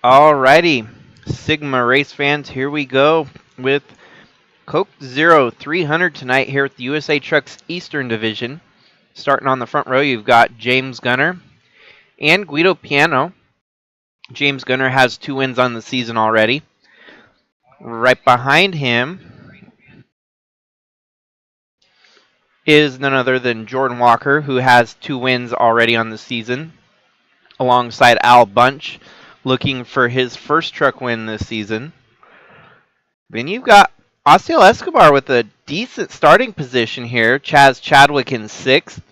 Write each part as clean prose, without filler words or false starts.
Alrighty, Sigma race fans, here we go with Coke 0300 tonight here at the USA Trucks Eastern Division. Starting on the front row, you've got James Gunner and Guido Piano. James Gunner has 2 wins on the season already. Right behind him is none other than Jordan Walker, who has 2 wins already on the season, alongside Al Bunch, looking for his first truck win this season. Then you've got Osiel Escobar with a decent starting position here. Chaz Chadwick in 6th.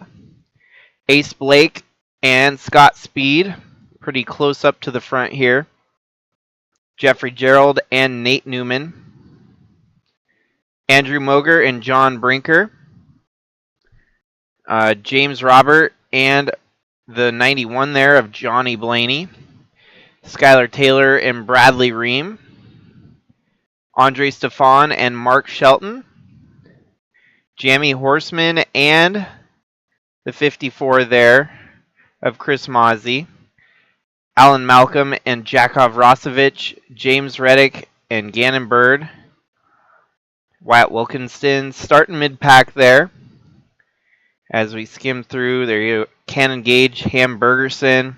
Ace Blake and Scott Speed pretty close up to the front here. Jeffrey Gerald and Nate Newman. Andrew Moger and John Brinker. James Robert and the 91 there of Johnny Blaney. Skylar Taylor and Bradley Ream. Andre Stefan and Mark Shelton. Jamie Horseman and the 54 there of Chris Mozzie. Alan Malcolm and Jakov Rosovich. James Reddick and Gannon Bird. Wyatt Wilkinston starting mid-pack there. As we skim through, there you go. Cannon Gage, Ham Bergerson,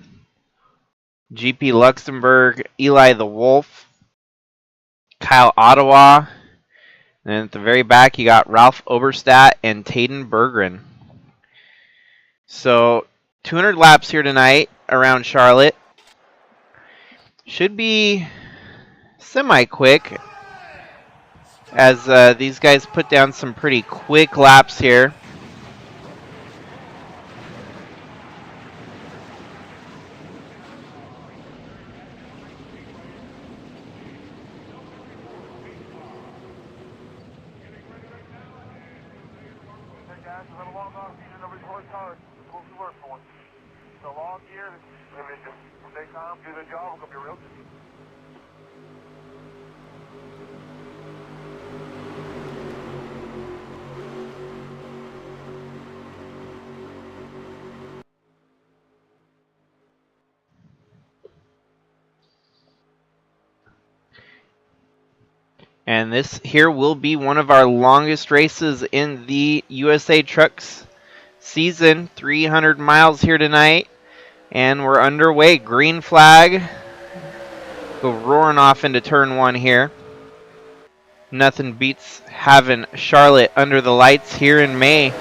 GP Luxembourg, Eli the Wolf, Kyle Ottawa, and at the very back you got Ralph Oberstadt and Tayden Berggren. So 200 laps here tonight around Charlotte. Should be semi-quick as these guys put down some pretty quick laps here. And this here will be one of our longest races in the USA Trucks season. 300 miles here tonight. And we're underway. Green flag. Go roaring off into turn 1 here. Nothing beats having Charlotte under the lights here in May.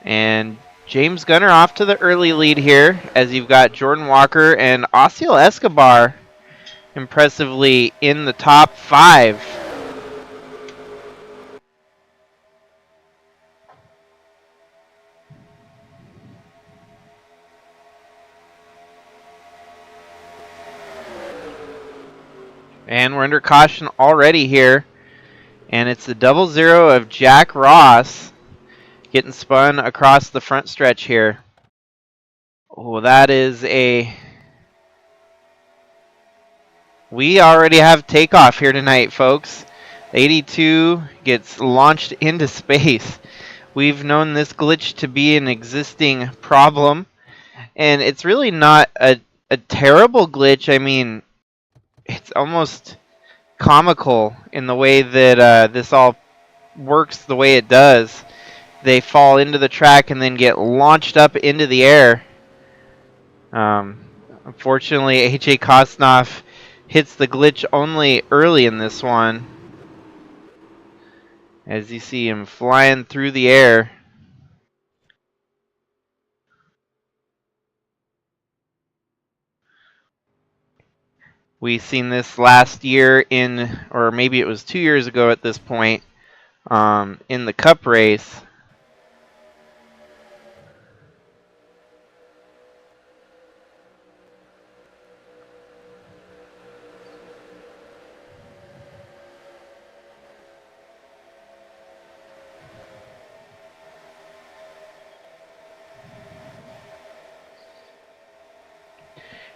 And James Gunner off to the early lead here as you've got Jordan Walker and Osiel Escobar impressively in the top 5. And we're under caution already here. And it's the 00 of Jack Ross getting spun across the front stretch here. Oh, that is a... We already have takeoff here tonight, folks. 82 gets launched into space. We've known this glitch to be an existing problem, and it's really not a terrible glitch. I mean, it's almost comical in the way that this all works the way it does. They fall into the track and then get launched up into the air. Unfortunately, AJ Kosnoff hits the glitch only early in this one, as you see him flying through the air. We've seen this last year or maybe it was 2 years ago at this point, in the Cup race.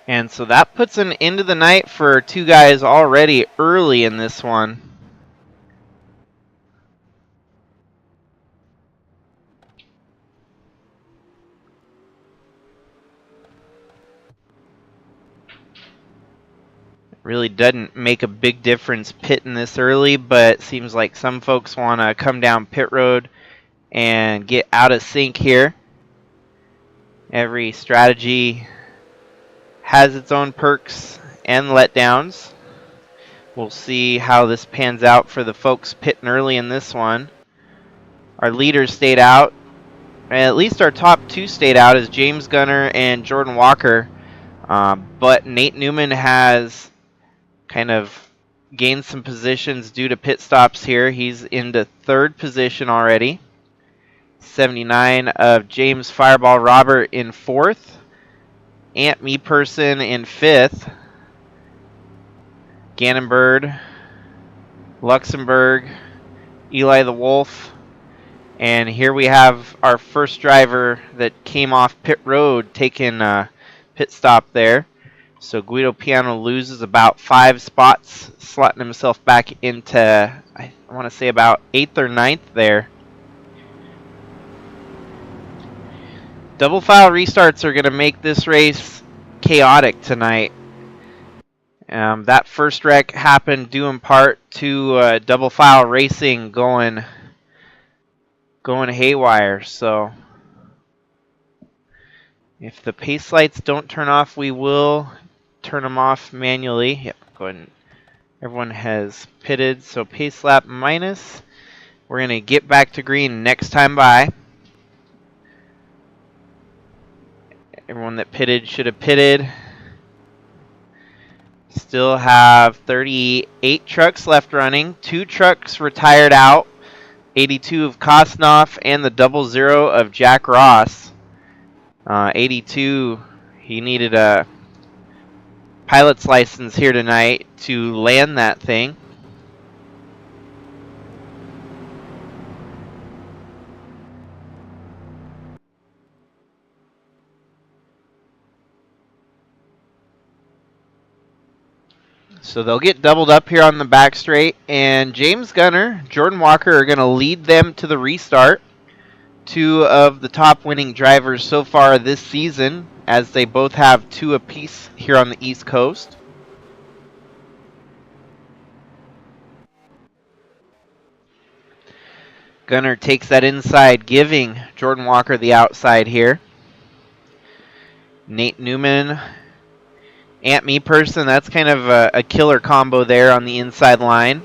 And so that puts an end to the night for 2 guys already early in this one. Really doesn't make a big difference pitting this early, but seems like some folks want to come down pit road and get out of sync here. Every strategy has its own perks and letdowns. We'll see how this pans out for the folks pitting early in this one. Our leaders stayed out. At least our top two stayed out as James Gunner and Jordan Walker. But Nate Newman has kind of gained some positions due to pit stops here. He's into third position already. 79 of James Fireball Robert in fourth. Ant Me Person in fifth. Gannonbird, Luxembourg, Eli the Wolf. And here we have our first driver that came off pit road taking a pit stop there. So Guido Piano loses about 5 spots, slotting himself back into, I want to say, about 8th or 9th there. Double file restarts are going to make this race chaotic tonight. That first wreck happened due in part to double file racing going haywire. So if the pace lights don't turn off, we will turn them off manually. Yep, go ahead. Everyone has pitted, so pace lap minus. We're going to get back to green next time by. Everyone that pitted should have pitted. Still have 38 trucks left running. 2 trucks retired out. 82 of Kosnoff and the 00 of Jack Ross. 82, he needed a pilot's license here tonight to land that thing. So they'll get doubled up here on the back straight, and James Gunner, Jordan Walker are going to lead them to the restart. 2 of the top winning drivers so far this season, as they both have 2 apiece here on the East Coast. Gunner takes that inside, giving Jordan Walker the outside here. Nate Newman, Ant Me Person, that's kind of a killer combo there on the inside line.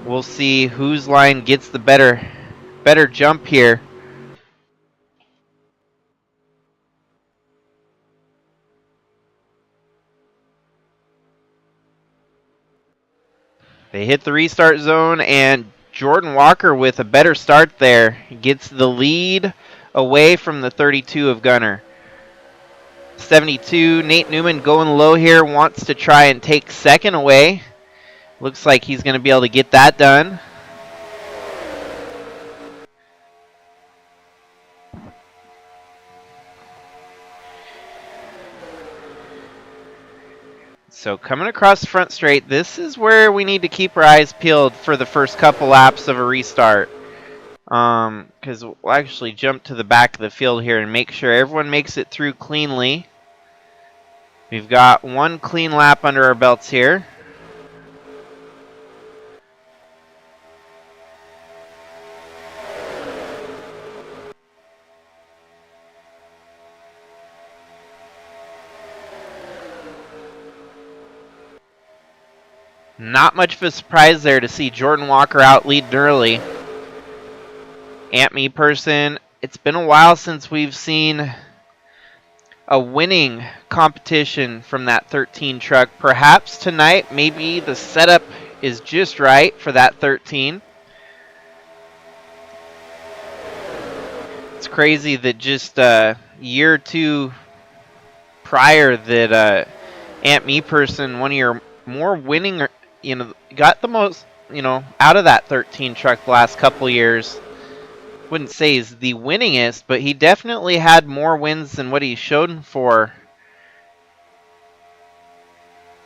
We'll see whose line gets the better jump here. They hit the restart zone, and Jordan Walker with a better start there gets the lead away from the 32 of Gunner. 72, Nate Newman going low here, wants to try and take second away. Looks like he's going to be able to get that done. So coming across the front straight, this is where we need to keep our eyes peeled for the first couple laps of a restart. Because we'll actually jump to the back of the field here and make sure everyone makes it through cleanly. We've got 1 clean lap under our belts here. Not much of a surprise there to see Jordan Walker out leading early. Ant Me Person, it's been a while since we've seen a winning competition from that 13 truck. Perhaps tonight, maybe the setup is just right for that 13. It's crazy that just a year or 2 prior that Ant Me Person, one of your more winning, got the most, out of that 13 truck the last couple years. Wouldn't say he's the winningest, but he definitely had more wins than what he's shown for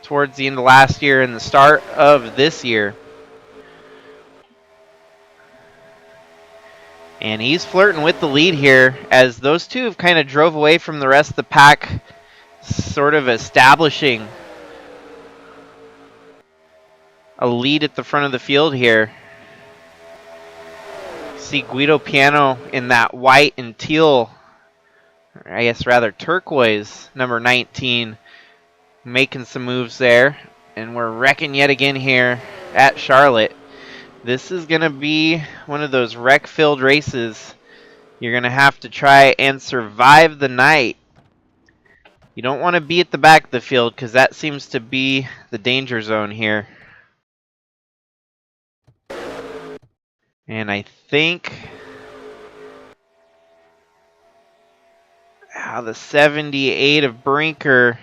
towards the end of last year and the start of this year. And he's flirting with the lead here as those two have kind of drove away from the rest of the pack. sort of establishing a lead at the front of the field here. See Guido Piano in that white and teal, or I guess rather turquoise, number 19, making some moves there. And we're wrecking yet again here at Charlotte. This is going to be one of those wreck-filled races. You're going to have to try and survive the night. You don't want to be at the back of the field because that seems to be the danger zone here. And I think the 78 of Brinker.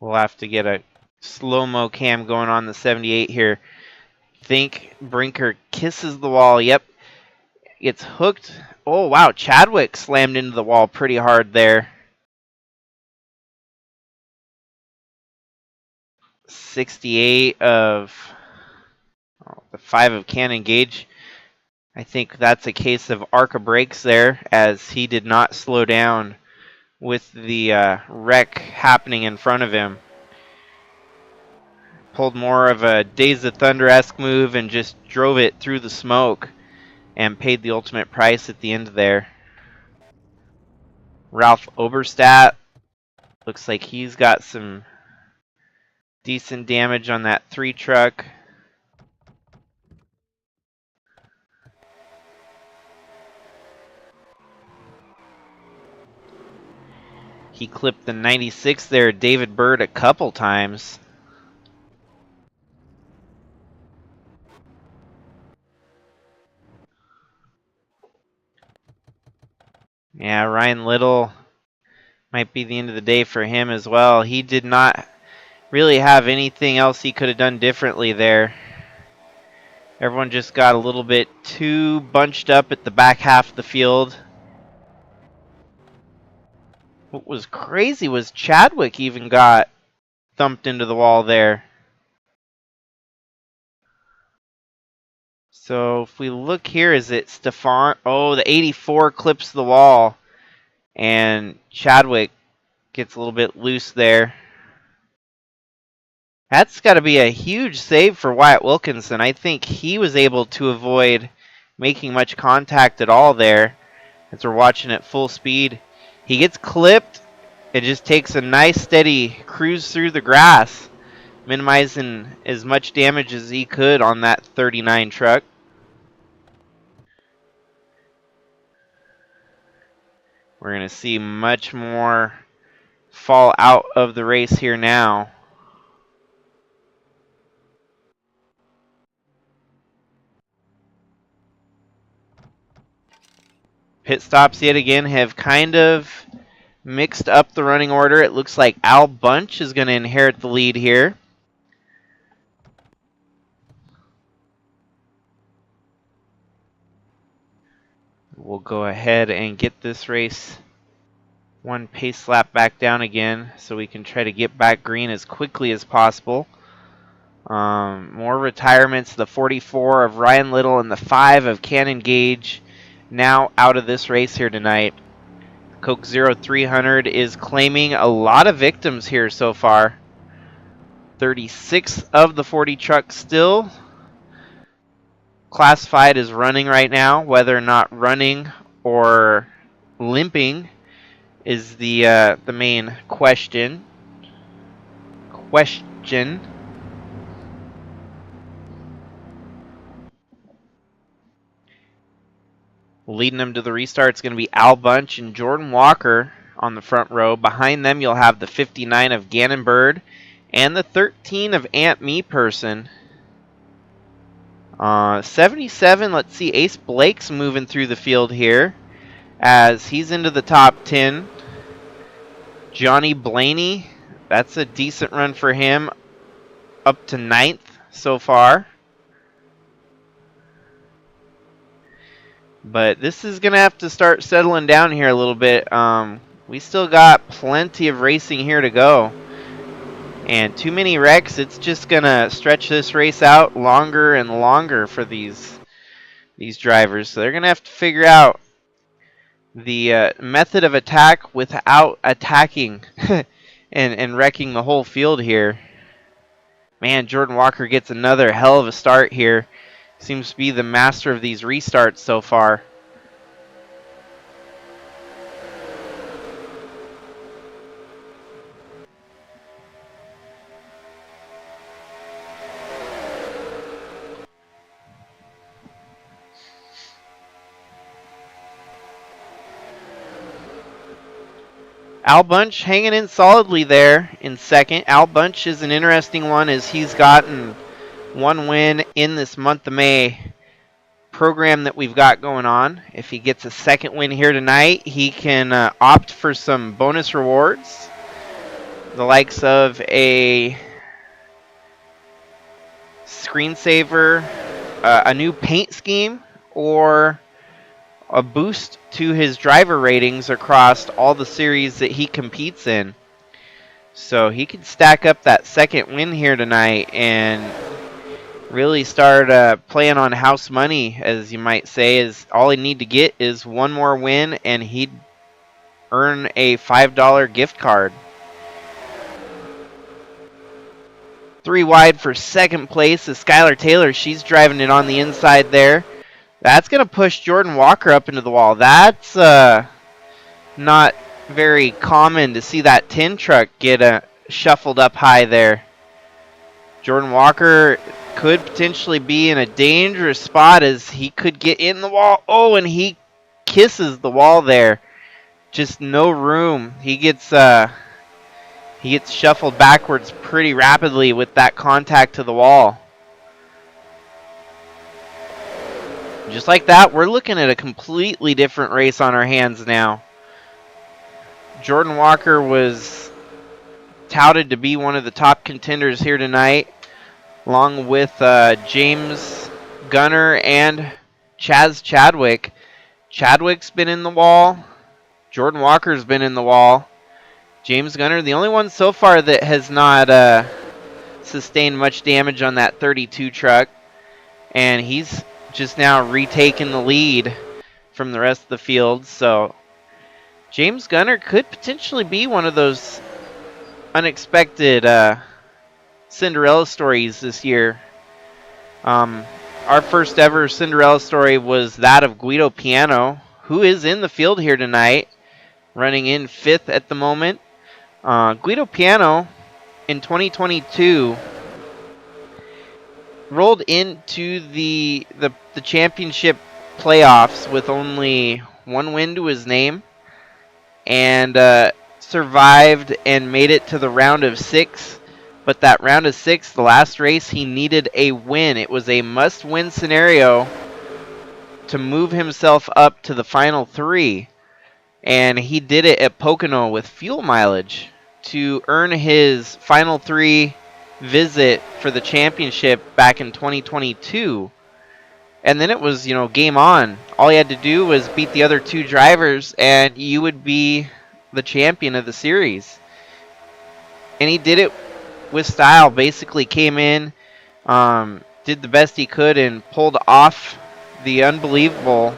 We'll have to get a slow-mo cam going on the 78 here. Think Brinker kisses the wall. Yep. Gets hooked. Oh, wow. Chadwick slammed into the wall pretty hard there. 68 of the 5 of Cannon Gage. I think that's a case of ARCA brakes there, as he did not slow down with the wreck happening in front of him. Pulled more of a Days of Thunder-esque move and just drove it through the smoke and paid the ultimate price at the end there. Ralph Oberstadt looks like he's got some decent damage on that 3 truck. He clipped the 96 there, David Bird, a couple times. Yeah, Ryan Little might be the end of the day for him as well. He did not really have anything else he could have done differently there. Everyone just got a little bit too bunched up at the back half of the field. What was crazy was Chadwick even got thumped into the wall there. So if we look here, is it Stefan? Oh, the 84 clips the wall, and Chadwick gets a little bit loose there. That's got to be a huge save for Wyatt Wilkinson. I think he was able to avoid making much contact at all there as we're watching at full speed. He gets clipped. It just takes a nice steady cruise through the grass, minimizing as much damage as he could on that 39 truck. We're going to see much more fall out of the race here now. Pit stops yet again have kind of mixed up the running order. It looks like Al Bunch is going to inherit the lead here. We'll go ahead and get this race one pace lap back down again so we can try to get back green as quickly as possible. More retirements. The 44 of Ryan Little and the 5 of Cannon Gage now out of this race here tonight. Coke 0300 is claiming a lot of victims here so far. 36 of the 40 trucks still classified as running right now. Whether or not running or limping is the main question. Leading them to the restart is going to be Al Bunch and Jordan Walker on the front row. Behind them, you'll have the 59 of Gannon Bird and the 13 of Ant Me Person. 77, let's see, Ace Blake's moving through the field here as he's into the top 10. Johnny Blaney, that's a decent run for him, up to 9th so far. But this is going to have to start settling down here a little bit. We still got plenty of racing here to go. And too many wrecks, it's just going to stretch this race out longer and longer for these drivers. So they're going to have to figure out the method of attack without attacking and wrecking the whole field here. Man, Jordan Walker gets another hell of a start here. Seems to be the master of these restarts so far. Al Bunch hanging in solidly there in second. Al Bunch is an interesting one as he's gotten one win in this month of May program that we've got going on. If he gets a second win here tonight, he can opt for some bonus rewards. The likes of a screensaver, a new paint scheme, or a boost to his driver ratings across all the series that he competes in. So he could stack up that second win here tonight and really start playing on house money, as you might say. Is all he need to get is one more win and he'd earn a $5 gift card. 3 wide for second place is Skylar Taylor. She's driving it on the inside there. That's going to push Jordan Walker up into the wall. That's not very common to see that tin truck get shuffled up high there. Jordan Walker could potentially be in a dangerous spot as he could get in the wall. Oh, and he kisses the wall there. Just no room. He gets shuffled backwards pretty rapidly with that contact to the wall. Just like that, we're looking at a completely different race on our hands now. Jordan Walker was touted to be one of the top contenders here tonight, along with James Gunner and Chaz Chadwick. Chadwick's been in the wall. Jordan Walker's been in the wall. James Gunner, the only one so far that has not sustained much damage on that 32 truck. And he's just now retaken the lead from the rest of the field. So James Gunner could potentially be one of those unexpected Cinderella stories this year. Our first ever Cinderella story was that of Guido Piano, who is in the field here tonight, running in 5th at the moment. Guido Piano in 2022 rolled into the championship playoffs with only one win to his name, and survived and made it to the round of 6. But that round of 6, the last race, he needed a win. It was a must-win scenario to move himself up to the final 3. And he did it at Pocono with fuel mileage to earn his final 3 visit for the championship back in 2022. And then it was, game on. All he had to do was beat the other 2 drivers and you would be the champion of the series. And he did it with style. Basically came in, did the best he could and pulled off the unbelievable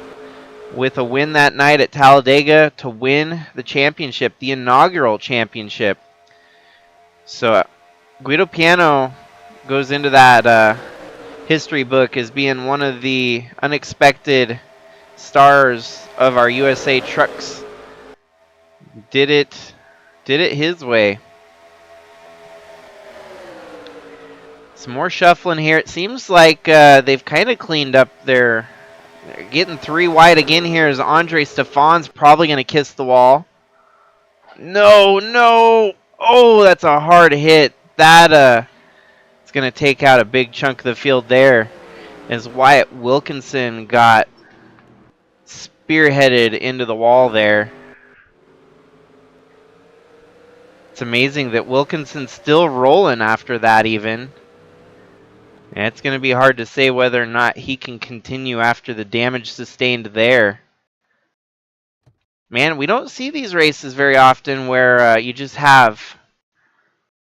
with a win that night at Talladega to win the championship, the inaugural championship. So Guido Piano goes into that history book as being one of the unexpected stars of our USA Trucks. Did it his way. Some more shuffling here. It seems like they've kind of cleaned up their... They're getting 3 wide again here as Andre Stefan's probably going to kiss the wall. No. Oh, that's a hard hit. That it's going to take out a big chunk of the field there as Wyatt Wilkinson got spearheaded into the wall there. It's amazing that Wilkinson's still rolling after that even. Yeah, it's going to be hard to say whether or not he can continue after the damage sustained there. Man, we don't see these races very often where you just have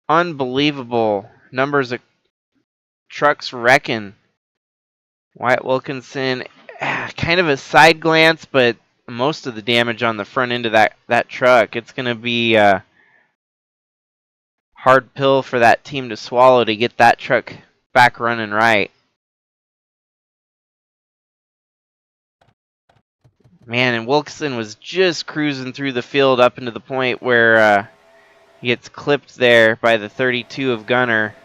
Unbelievable numbers of trucks wrecking. Wyatt Wilkinson, kind of a side glance, but most of the damage on the front end of that truck. It's going to be a hard pill for that team to swallow to get that truck back running right. Man, and Wilkinson was just cruising through the field up into the point where he gets clipped there by the 32 of Gunner.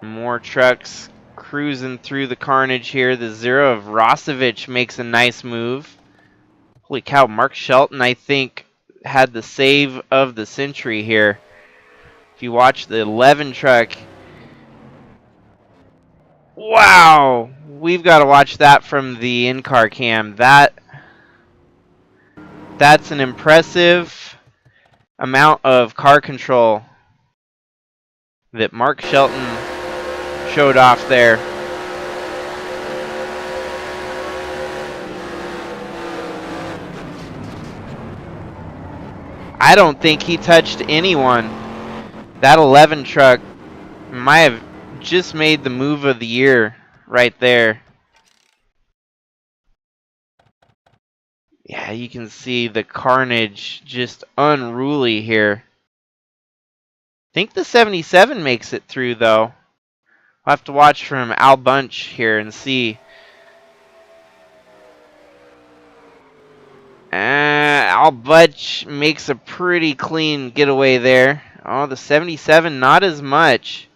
More trucks cruising through the carnage here. The 0 of Rosevich makes a nice move. Holy cow, Mark Shelton, I think, had the save of the century here. If you watch the 11 truck, wow, we've got to watch that from the in-car cam. That's an impressive amount of car control that Mark Shelton showed off there. I don't think he touched anyone. That 11 truck might have just made the move of the year right there. Yeah, you can see the carnage just unruly here. I think the 77 makes it through, though. I'll have to watch from Al Bunch here and see. Al Bunch makes a pretty clean getaway there. Oh, the 77, not as much,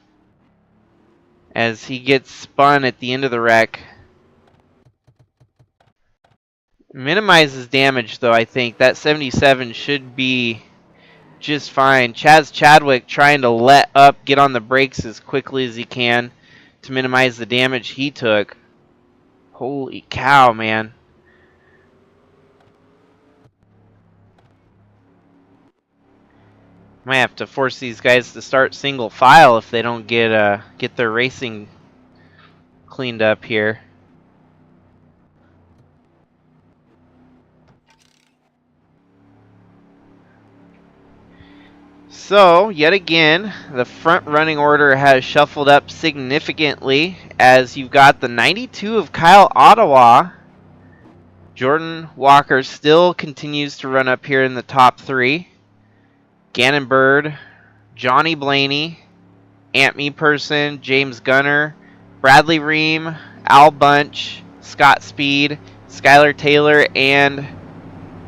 as he gets spun at the end of the wreck. Minimizes damage, though, I think. That 77 should be just fine. Chaz Chadwick trying to let up, get on the brakes as quickly as he can to minimize the damage he took. Holy cow, man. Might have to force these guys to start single file if they don't get their racing cleaned up here. So, yet again, the front running order has shuffled up significantly as you've got the 92 of Kyle Ottawa. Jordan Walker still continues to run up here in the top 3. Gannon Bird, Johnny Blaney, Ant Me Person, James Gunner, Bradley Ream, Al Bunch, Scott Speed, Skylar Taylor, and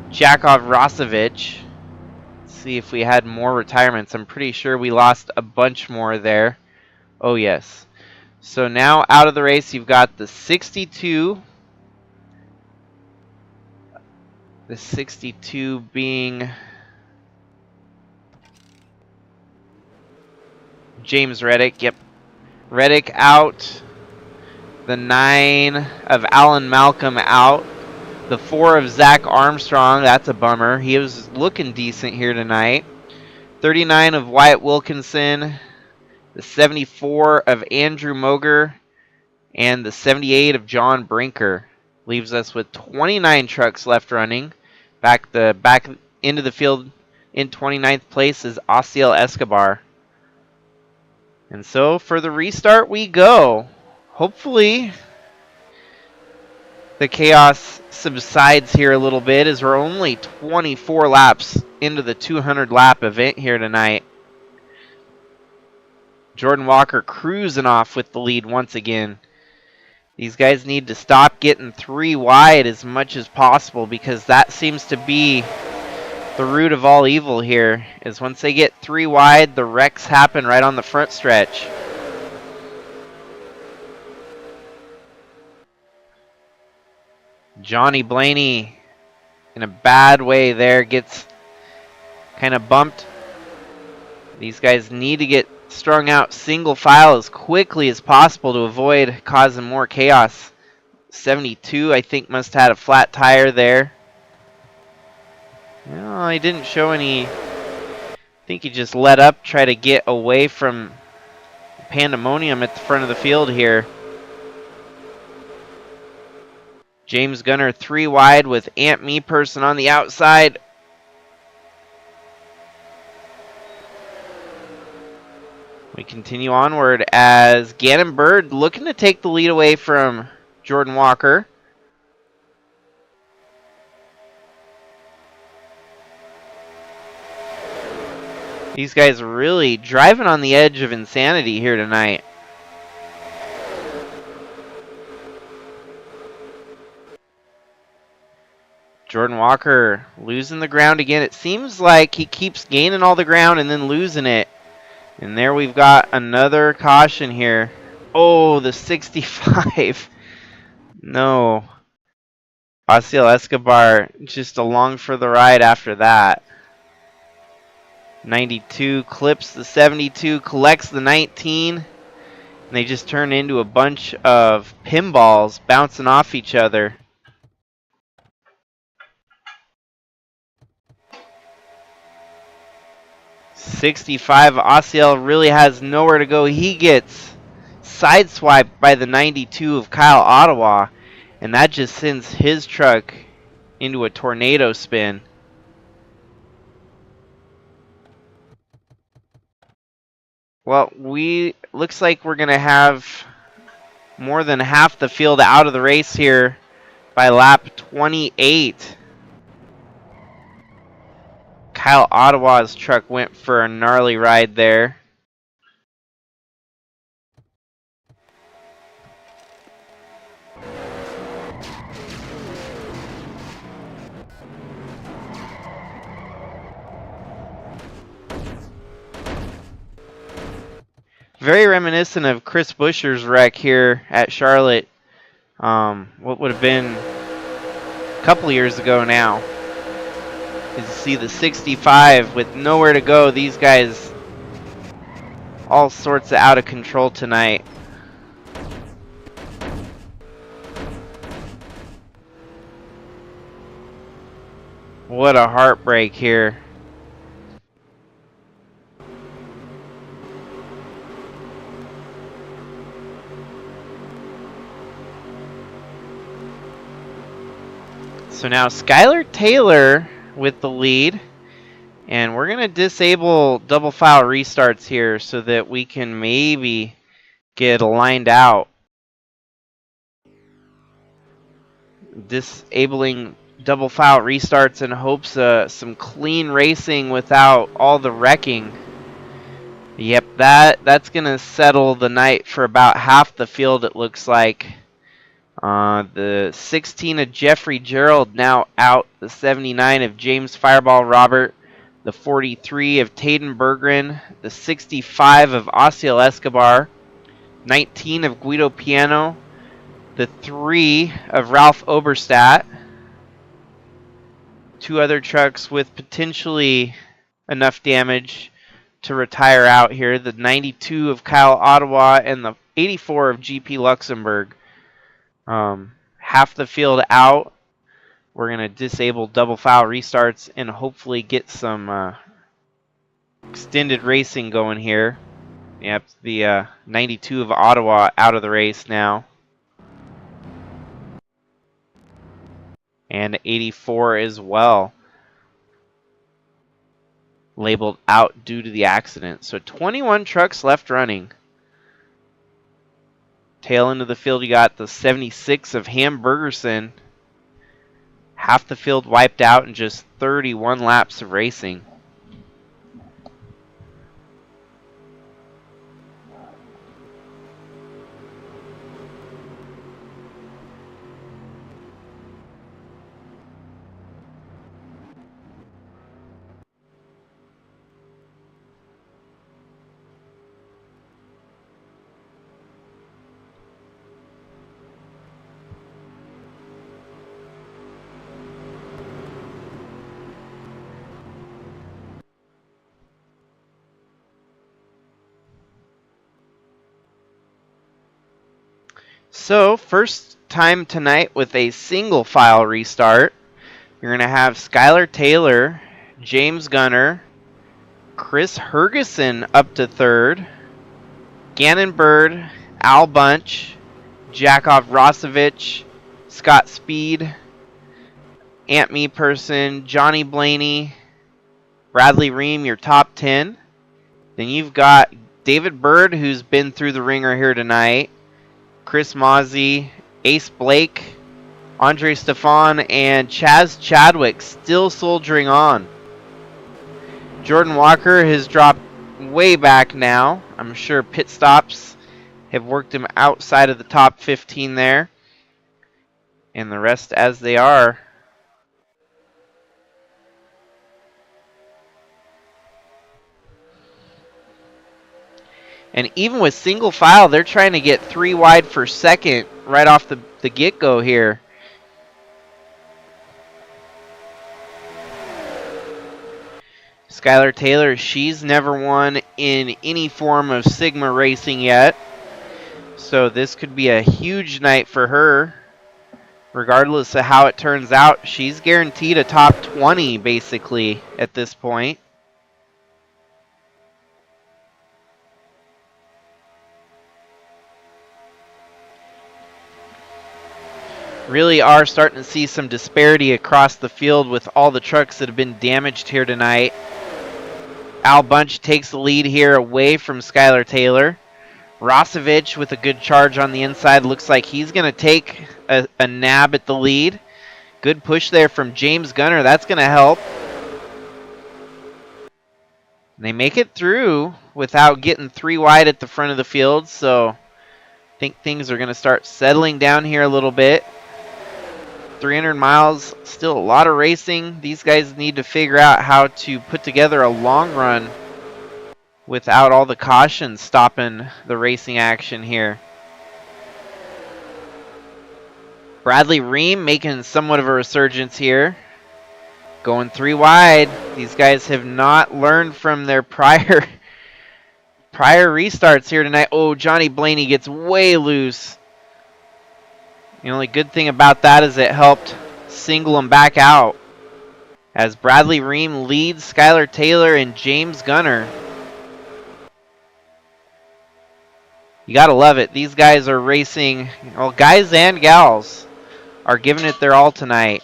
Jakov Rosevich. See if we had more retirements. I'm pretty sure we lost a bunch more there. Oh, yes. So now out of the race, you've got the 62. The 62 being James Reddick. Yep. Reddick out. The 9 of Alan Malcolm out. The 4 of Zach Armstrong. That's a bummer. He was looking decent here tonight. 39 of Wyatt Wilkinson. The 74 of Andrew Moger. And the 78 of John Brinker. Leaves us with 29 trucks left running. Back into the field in 29th place is Osiel Escobar. And so for the restart we go. Hopefully the chaos subsides here a little bit as we're only 24 laps into the 200 lap event here tonight. Jordan Walker cruising off with the lead once again. These guys need to stop getting 3 wide as much as possible because that seems to be the root of all evil here, is once they get 3 wide, the wrecks happen right on the front stretch. Johnny Blaney in a bad way there, gets kind of bumped. These guys need to get strung out single file as quickly as possible to avoid causing more chaos. 72, I think, must have had a flat tire there. No, he didn't show any. I think he just let up, try to get away from pandemonium at the front of the field here. James Gunner 3 wide with Ant Me Person on the outside. We continue onward as Gannon Bird looking to take the lead away from Jordan Walker. These guys really driving on the edge of insanity here tonight. Jordan Walker losing the ground again. It seems like he keeps gaining all the ground and then losing it. And there we've got another caution here. Oh, the 65. No. Asiel Escobar just along for the ride after that. 92 clips the 72, collects the 19. And they just turn into a bunch of pinballs bouncing off each other. .65, Asiel really has nowhere to go. He gets sideswiped by the 92 of Kyle Ottawa, and that just sends his truck into a tornado spin. Well, looks like we're going to have more than half the field out of the race here by lap 28. Kyle Ottawa's truck went for a gnarly ride there. Very reminiscent of Chris Buescher's wreck here at Charlotte. What would have been a couple years ago now. You see the 65 with nowhere to go. These guys all sorts of out of control tonight. What a heartbreak here. So now Skylar Taylor with the lead, and we're going to disable double file restarts here so that we can maybe get lined out. Disabling double file restarts in hopes of some clean racing without all the wrecking. Yep, that's going to settle the night for about half the field, it looks like. The 16 of Jeffrey Gerald now out. The 79 of James Fireball Robert. The 43 of Tayden Berggren. The 65 of Asiel Escobar. 19 of Guido Piano. The 3 of Ralph Oberstadt. Two other trucks with potentially enough damage to retire out here. The 92 of Kyle Ottawa and the 84 of GP Luxembourg. Half the field out. We're going to disable double file restarts and hopefully get some extended racing going here. Yep, the 92 of Ottawa out of the race now. And 84 as well. Labeled out due to the accident. So 21 trucks left running. Tail end of the field, you got the 76 of Hamburgerson. Half the field wiped out in just 31 laps of racing. So, first time tonight with a single file restart. You're going to have Skylar Taylor, James Gunner, Chris Hergeson up to third, Gannon Bird, Al Bunch, Jakov Rosevich, Scott Speed, Ant Me Person, Johnny Blaney, Bradley Ream, your top 10. Then you've got David Bird, who's been through the ringer here tonight, Chris Mozzie, Ace Blake, Andre Stefan, and Chaz Chadwick still soldiering on. Jordan Walker has dropped way back now. I'm sure pit stops have worked him outside of the top 15 there. And the rest as they are. And even with single file, they're trying to get 3 wide for second right off the get-go here. Skylar Taylor, she's never won in any form of Sigma racing yet. So this could be a huge night for her. Regardless of how it turns out, she's guaranteed a top 20 basically at this point. Really are starting to see some disparity across the field with all the trucks that have been damaged here tonight. Al Bunch takes the lead here away from Skylar Taylor. Rosevich with a good charge on the inside. Looks like he's going to take a nab at the lead. Good push there from James Gunner. That's going to help. They make it through without getting 3 wide at the front of the field, so I think things are going to start settling down here a little bit. 300 miles, still a lot of racing. These guys need to figure out how to put together a long run without all the cautions stopping the racing action here. Bradley Ream making somewhat of a resurgence here. Going 3 wide. These guys have not learned from their prior restarts here tonight. Oh, Johnny Blaney gets way loose. The only good thing about that is it helped single him back out. As Bradley Ream leads Skylar Taylor and James Gunner. You gotta love it. These guys are racing, well, guys and gals are giving it their all tonight.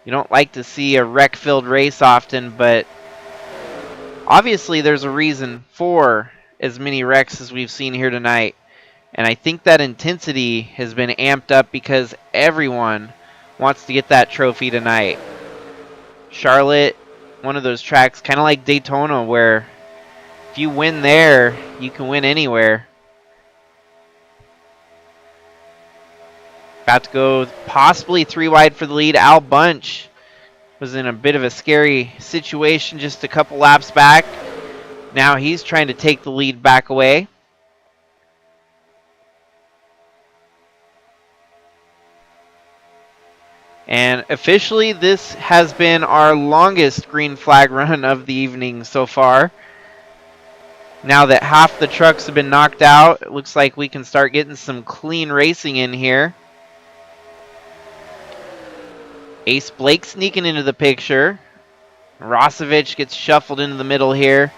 You don't like to see a wreck-filled race often, but obviously there's a reason for as many wrecks as we've seen here tonight. And I think that intensity has been amped up because everyone wants to get that trophy tonight. Charlotte, one of those tracks, kind of like Daytona, where if you win there, you can win anywhere. About to go possibly 3 wide for the lead. Al Bunch was in a bit of a scary situation just a couple laps back. Now he's trying to take the lead back away. And officially, this has been our longest green flag run of the evening so far. Now that half the trucks have been knocked out, it looks like we can start getting some clean racing in here. Ace Blake sneaking into the picture. Rosevich gets shuffled into the middle here.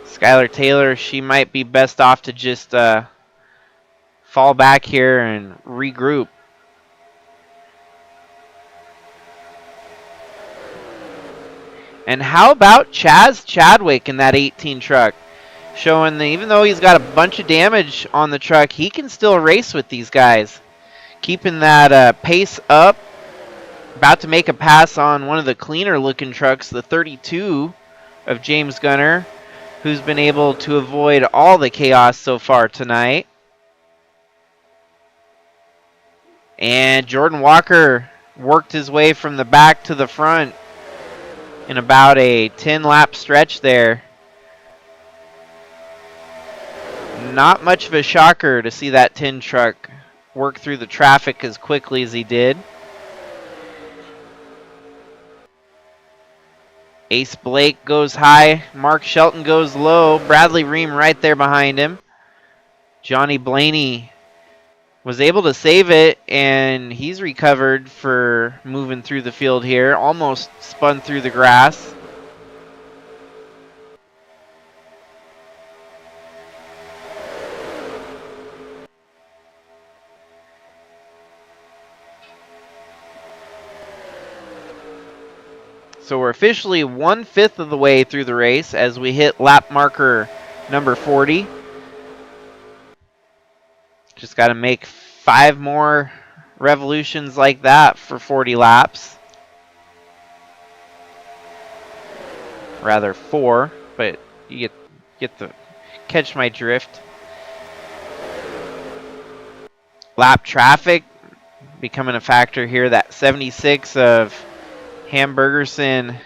Skylar Taylor, she might be best off to just fall back here and regroup. And how about Chaz Chadwick in that 18 truck? Showing that even though he's got a bunch of damage on the truck, he can still race with these guys. Keeping that pace up. About to make a pass on one of the cleaner looking trucks, the 32 of James Gunner, who's been able to avoid all the chaos so far tonight. And Jordan Walker worked his way from the back to the front in about a 10-lap stretch there. Not much of a shocker to see that 10 truck work through the traffic as quickly as he did. Ace Blake goes high. Mark Shelton goes low. Bradley Ream right there behind him. Johnny Blaney was able to save it, and he's recovered for moving through the field here. Almost spun through the grass. So we're officially 1/5 of the way through the race as we hit lap marker number 40. Just got to make 5 more revolutions like that for 40 laps. Rather 4, but you get the catch my drift. Lap traffic becoming a factor here. That 76 of Hamburgerson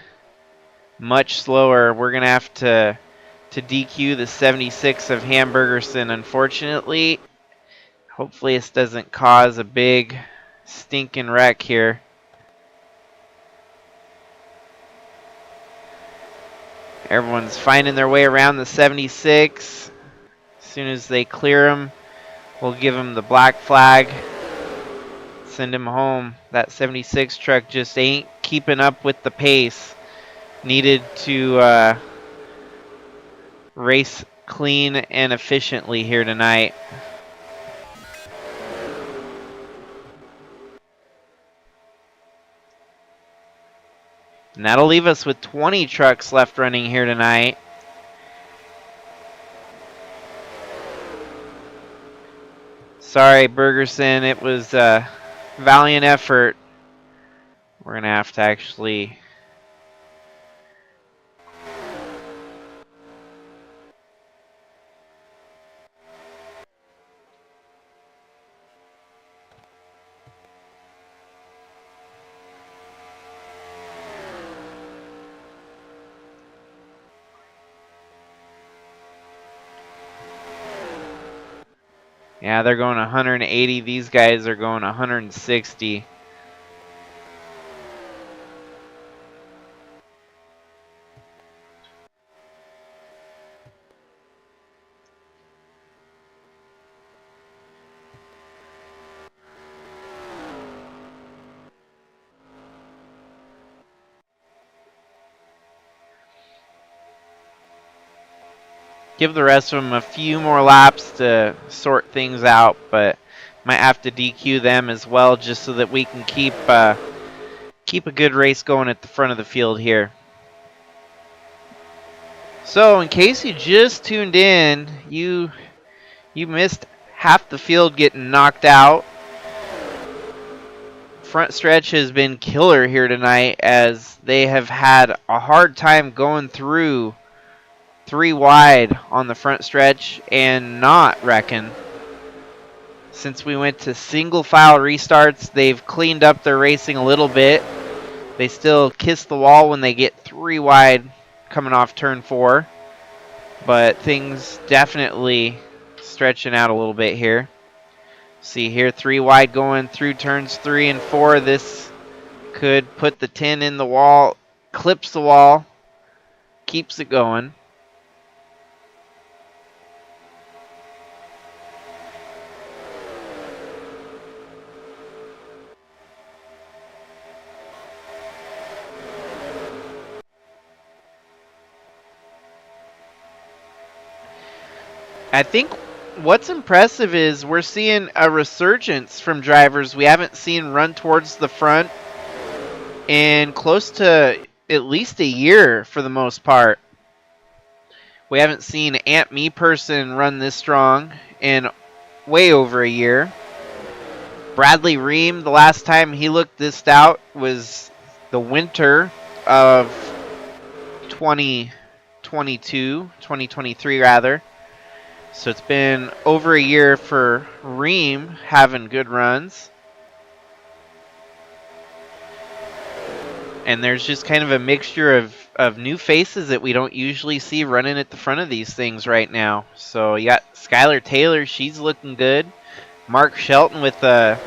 much slower. We're gonna have to DQ the 76 of Hamburgerson, unfortunately. Hopefully this doesn't cause a big stinking wreck here. Everyone's finding their way around the 76. As soon as they clear him, we'll give him the black flag. Send him home. That 76 truck just ain't keeping up with the pace needed to race clean and efficiently here tonight. And that'll leave us with 20 trucks left running here tonight. Sorry, Bergerson, it was a valiant effort. We're going to have to actually yeah, they're going 180. These guys are going 160. Give the rest of them a few more laps to sort things out, but might have to DQ them as well just so that we can keep a good race going at the front of the field here. So in case you just tuned in, you missed half the field getting knocked out. Front stretch has been killer here tonight as they have had a hard time going through 3 wide on the front stretch and not wrecking. Since we went to single file restarts, they've cleaned up their racing a little bit. They still kiss the wall when they get 3 wide coming off turn 4, but things definitely stretching out a little bit here. See here, 3 wide going through turns 3 and 4. This could put the 10 in the wall, clips the wall, keeps it going. I think what's impressive is we're seeing a resurgence from drivers we haven't seen run towards the front in close to at least a year for the most part. We haven't seen Ant Me Person run this strong in way over a year. Bradley Ream, the last time he looked this stout was the winter of 2023 rather. So it's been over a year for Ream having good runs. And there's just kind of a mixture of new faces that we don't usually see running at the front of these things right now. So you got Skylar Taylor, she's looking good. Mark Shelton with a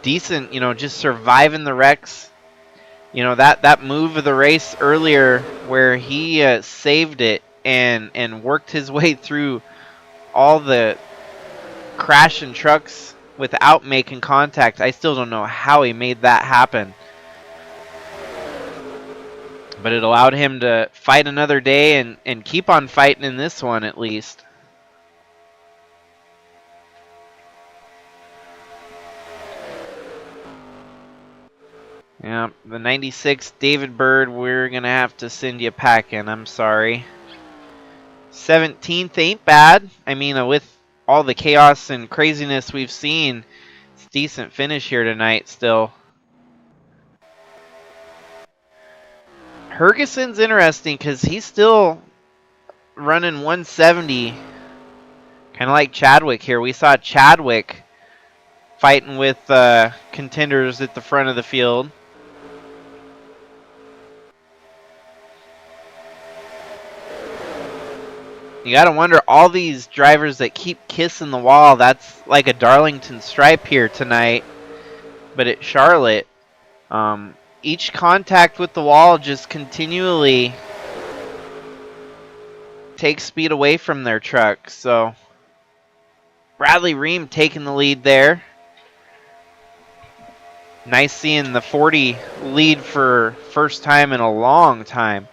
decent, just surviving the wrecks. That move of the race earlier where he saved it and worked his way through all the crashing trucks without making contact. I still don't know how he made that happen. But it allowed him to fight another day and keep on fighting in this one at least. Yeah, the 96 David Bird, we're going to have to send you packing. I'm sorry. 17th ain't bad. I mean, with all the chaos and craziness we've seen, it's a decent finish here tonight still. Hergeson's interesting because he's still running 170. Kind of like Chadwick here. We saw Chadwick fighting with contenders at the front of the field. You gotta wonder, all these drivers that keep kissing the wall, that's like a Darlington stripe here tonight. But at Charlotte, each contact with the wall just continually takes speed away from their truck. So Bradley Ream taking the lead there. Nice seeing the 40 lead for first time in a long time.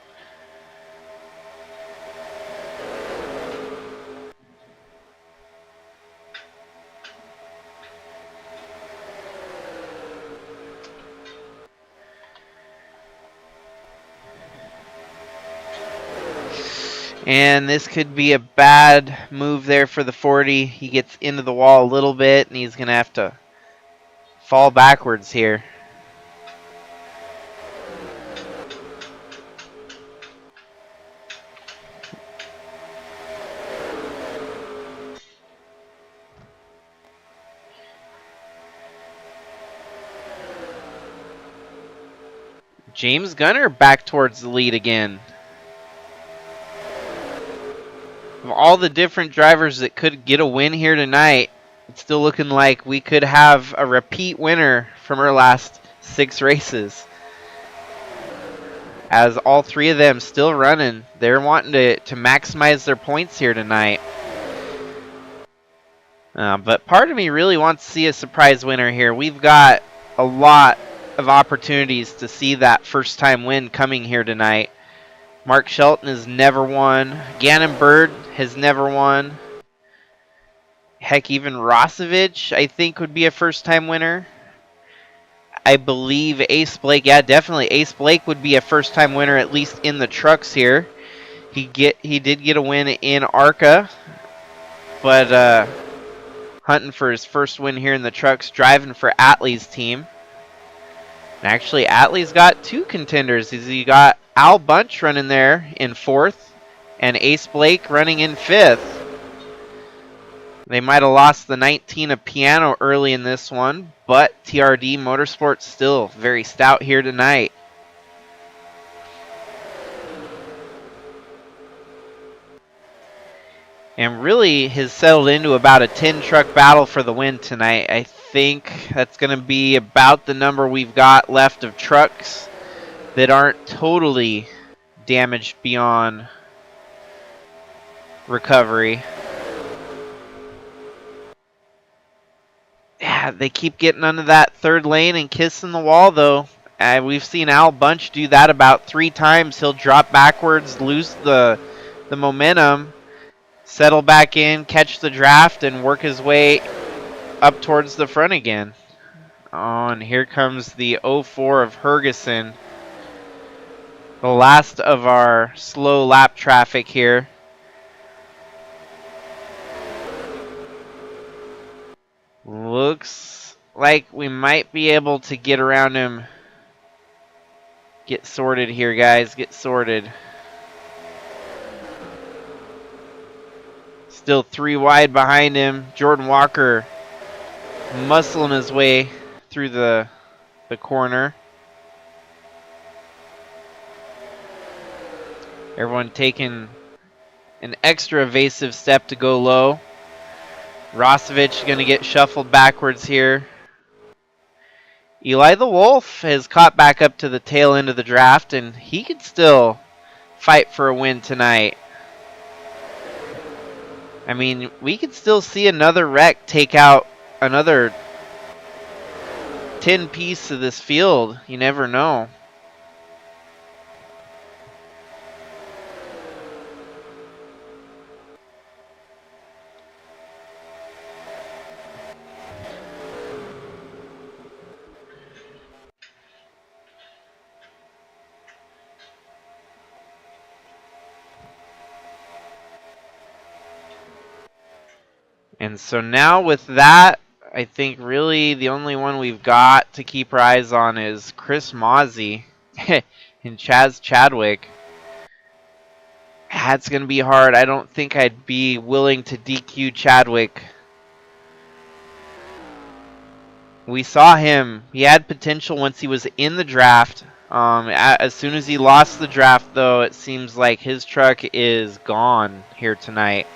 And this could be a bad move there for the 40. He gets into the wall a little bit, and he's going to have to fall backwards here. James Gunner back towards the lead again. Of all the different drivers that could get a win here tonight, it's still looking like we could have a repeat winner from our last 6 races. As all 3 of them still running, they're wanting to maximize their points here tonight. But part of me really wants to see a surprise winner here. We've got a lot of opportunities to see that first time win coming here tonight. Mark Shelton has never won. Gannon Bird has never won. Heck, even Rosevich, I think, would be a first-time winner. I believe Ace Blake, yeah, definitely. Ace Blake would be a first-time winner, at least in the trucks here. He did get a win in ARCA, but hunting for his first win here in the trucks, driving for Atlee's team. And actually, Atlee's got 2 contenders. He got Al Bunch running there in 4th, and Ace Blake running in 5th. They might have lost the 19 of Piano early in this one, but TRD Motorsports still very stout here tonight. And really has settled into about a 10-truck battle for the win tonight. I think that's going to be about the number we've got left of trucks that aren't totally damaged beyond recovery. Yeah, they keep getting under that third lane and kissing the wall, though. We've seen Al Bunch do that about 3 times. He'll drop backwards, lose the momentum, settle back in, catch the draft, and work his way up towards the front again. Oh, and here comes the 04 of Hergeson. The last of our slow lap traffic here. Looks like we might be able to get around him. Get sorted here, guys. Get sorted. Still 3 wide behind him. Jordan Walker muscling his way through the corner. Everyone taking an extra evasive step to go low. Rosevich going to get shuffled backwards here. Eli the Wolf has caught back up to the tail end of the draft, and he could still fight for a win tonight. I mean, we could still see another wreck take out another 10 piece of this field. You never know. And so now with that, I think really the only one we've got to keep our eyes on is Chris Mozzie and Chaz Chadwick. That's going to be hard. I don't think I'd be willing to DQ Chadwick. We saw him. He had potential once he was in the draft. As soon as he lost the draft, though, it seems like his truck is gone here tonight.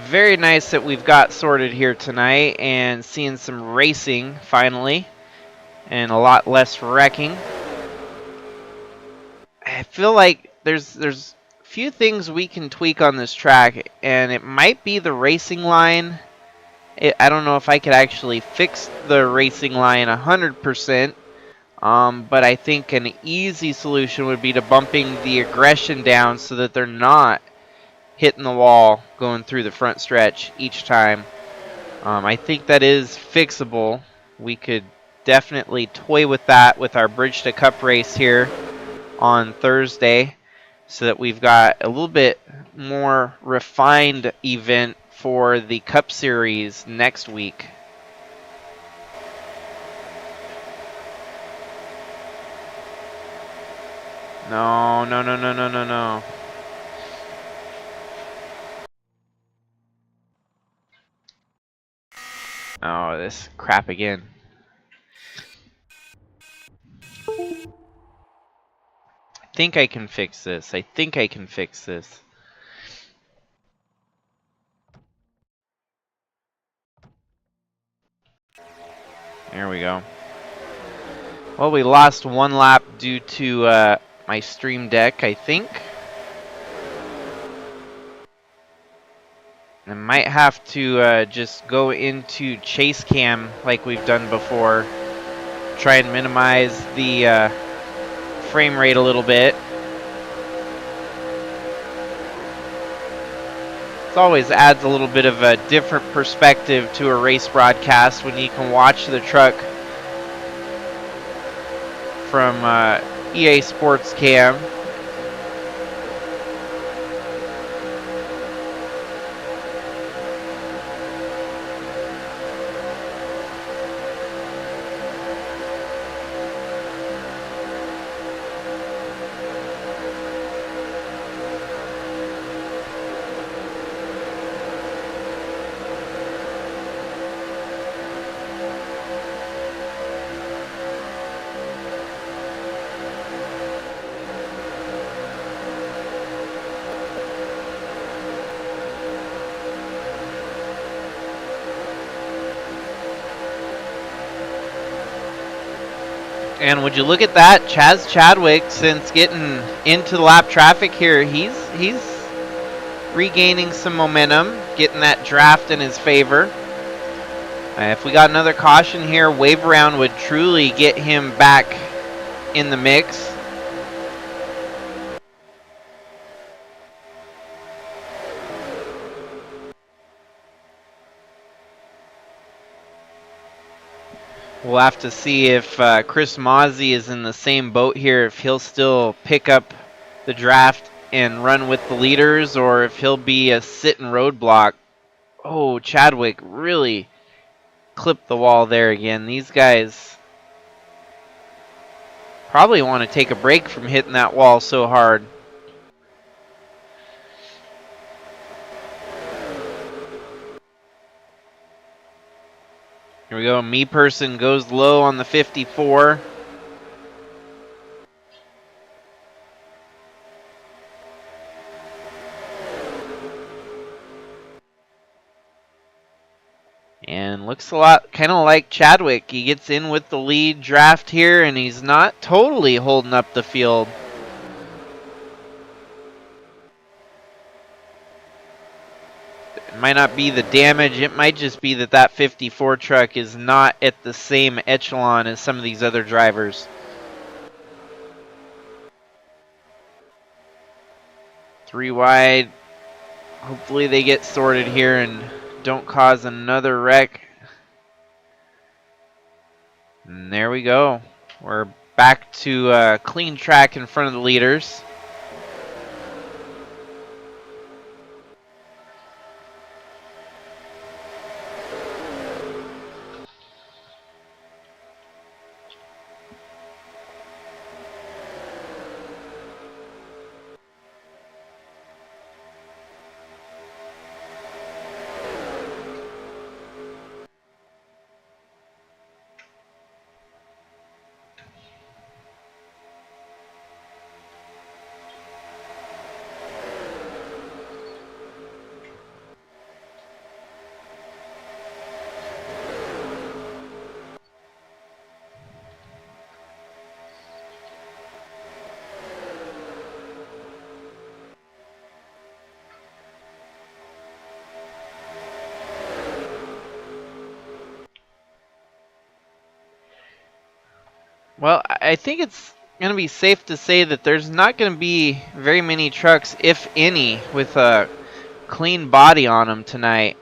Very nice that we've got sorted here tonight and seeing some racing finally and a lot less wrecking. I feel like there's a few things we can tweak on this track, and it might be the racing line. I don't know if I could actually fix the racing line 100%, but I think an easy solution would be to bumping the aggression down so that they're not hitting the wall going through the front stretch each time. I think that is fixable. We could definitely toy with that with our Bridge to Cup race here on Thursday so that we've got a little bit more refined event for the Cup Series next week. No, no, no, no, no, no, no. Oh, this crap again. I think I can fix this. I think I can fix this. There we go. Well, we lost one lap due to my stream deck, I think. I might have to just go into chase cam like we've done before. Try and minimize the frame rate a little bit. It always adds a little bit of a different perspective to a race broadcast when you can watch the truck from EA Sports Cam. And would you look at that, Chaz Chadwick, since getting into the lap traffic here, he's regaining some momentum, getting that draft in his favor. If we got another caution here, wave around would truly get him back in the mix. We'll have to see if Chris Mozzie is in the same boat here, if he'll still pick up the draft and run with the leaders, or if he'll be a sit and roadblock. Oh, Chadwick really clipped the wall there again. These guys probably want to take a break from hitting that wall so hard. Here we go. Me Person goes low on the 54. And looks a lot kind of like Chadwick. He gets in with the lead draft here, and he's not totally holding up the field. It might not be the damage. It might just be that that 54 truck is not at the same echelon as some of these other drivers. Three wide. Hopefully they get sorted here and don't cause another wreck. And there we go. We're back to a clean track in front of the leaders. Well, I think it's going to be safe to say that there's not going to be very many trucks, if any, with a clean body on them tonight.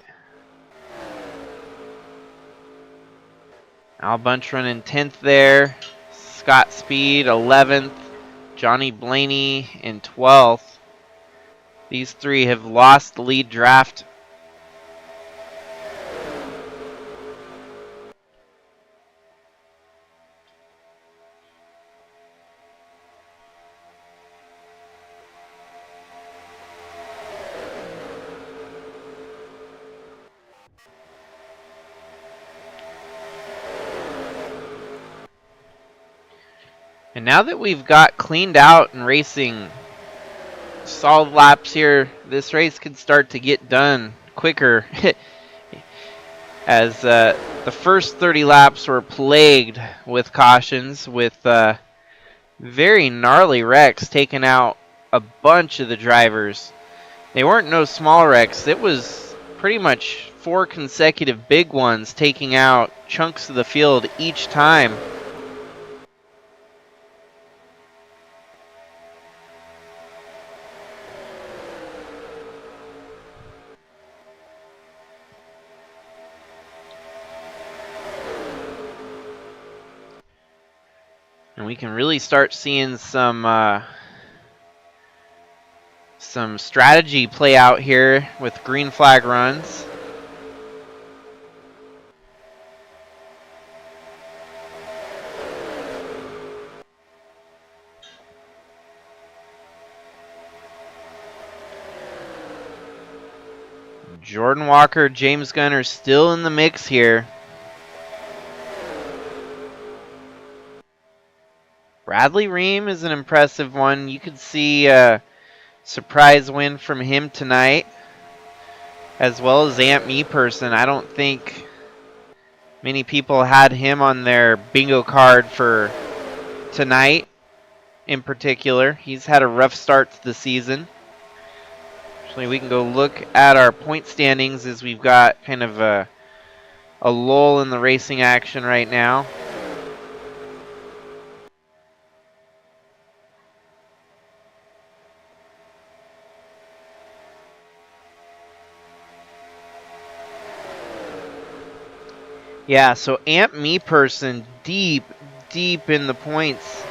Al Bunch running 10th there. Scott Speed 11th. Johnny Blaney in 12th. These three have lost the lead draft. And now that we've got cleaned out and racing solid laps here, this race could start to get done quicker. As the first 30 laps were plagued with cautions, with very gnarly wrecks taking out a bunch of the drivers. They weren't no small wrecks. It was pretty much 4 consecutive big ones taking out chunks of the field each time. we can really start seeing some strategy play out here with green flag runs. Jordan Walker, James Gunner still in the mix here. Bradley Ream is an impressive one. You could see a surprise win from him tonight, as well as Ant Me Person. I don't think many people had him on their bingo card for tonight in particular. He's had a rough start to the season. Actually, we can go look at our point standings as we've got kind of a lull in the racing action right now. Yeah, so Ant Me Person deep in the points.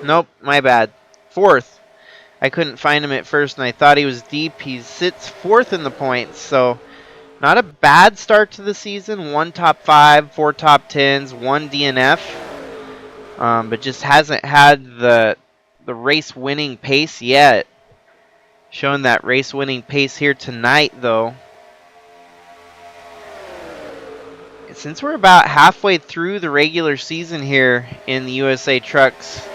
Nope, my bad. 4th. I couldn't find him at first, and I thought he was deep. He sits 4th in the points, so not a bad start to the season. 1 top 5, 4 top 10s, 1 DNF, but just hasn't had the race-winning pace yet. Showing that race-winning pace here tonight, though. Since we're about halfway through the regular season here in the USA Trucks,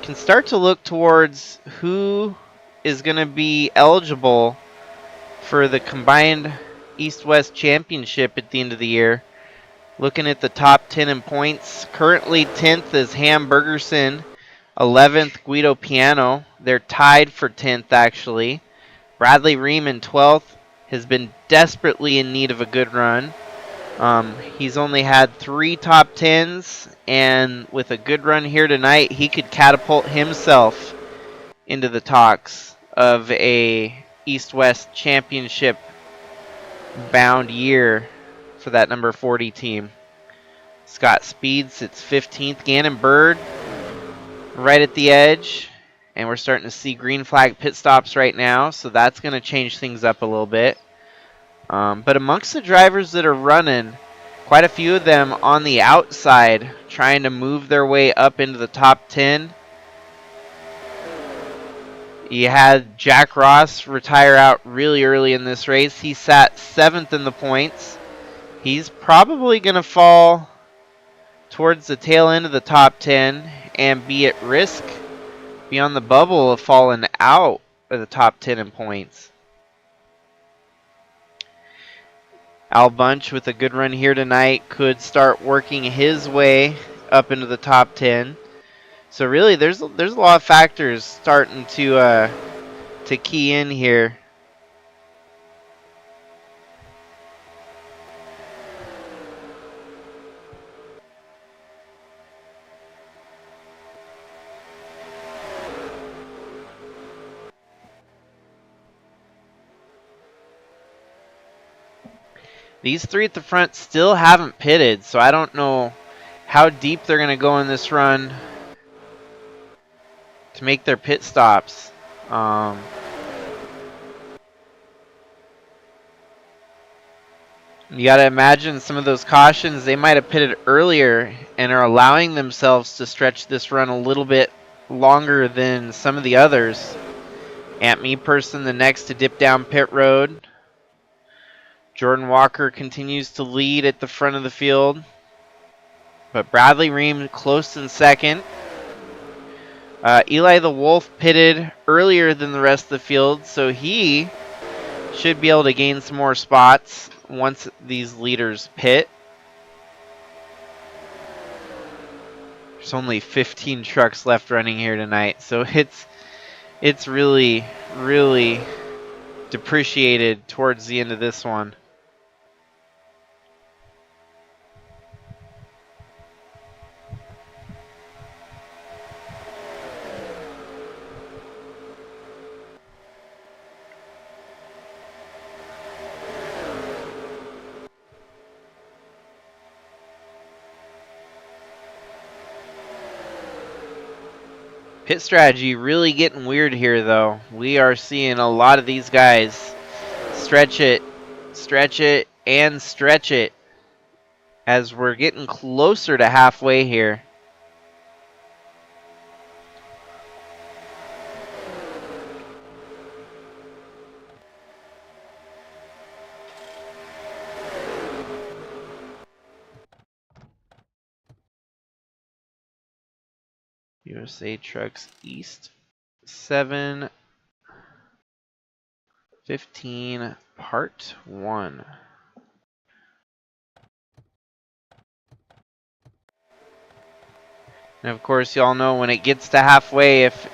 can start to look towards who is going to be eligible for the combined East-West Championship at the end of the year. Looking at the top 10 in points, currently 10th is Ham Bergerson, 11th Guido Piano. They're tied for 10th actually. Bradley Ream in 12th has been desperately in need of a good run. He's only had 3 top 10s, and with a good run here tonight, he could catapult himself into the talks of a East-West Championship bound year for that number 40 team. Scott Speed sits 15th. Gannon Bird right at the edge, and we're starting to see green flag pit stops right now, so that's going to change things up a little bit. But amongst the drivers that are running, quite a few of them on the outside trying to move their way up into the top 10. You had Jack Ross retire out really early in this race. He sat 7th in the points. He's probably going to fall towards the tail end of the top 10 and be at risk beyond the bubble of falling out of the top 10 in points. Al Bunch with a good run here tonight could start working his way up into the top 10. So really, there's a lot of factors starting to key in here. These 3 at the front still haven't pitted, so I don't know how deep they're going to go in this run to make their pit stops. You got to imagine some of those cautions, they might have pitted earlier and are allowing themselves to stretch this run a little bit longer than some of the others. Ant Me Person, the next to dip down pit road. Jordan Walker continues to lead at the front of the field, but Bradley Ream close in second. Eli the Wolf pitted earlier than the rest of the field, so he should be able to gain some more spots once these leaders pit. There's only 15 trucks left running here tonight, so it's really depreciated towards the end of this one. Pit strategy really getting weird here, though. We are seeing a lot of these guys stretch it, and stretch it as we're getting closer to halfway here. USA Trucks East 7:15 Part 1. And of course, y'all know when it gets to halfway, if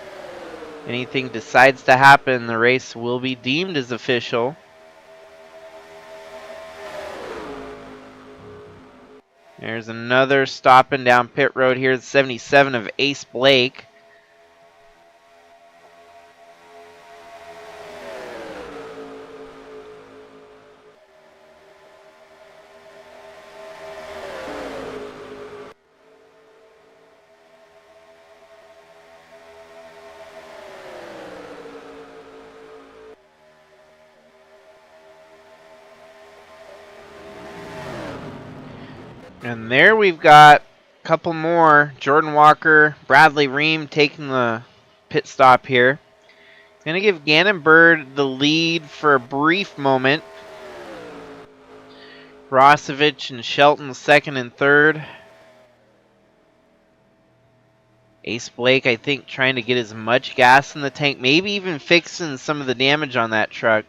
anything decides to happen, the race will be deemed as official. There's another stopping down pit road here, 77 of Ace Blake. And there we've got a couple more. Jordan Walker, Bradley Ream taking the pit stop here. Going to give Gannon Bird the lead for a brief moment. Rosevich and Shelton second and third. Ace Blake, I think, trying to get as much gas in the tank, maybe even fixing some of the damage on that truck.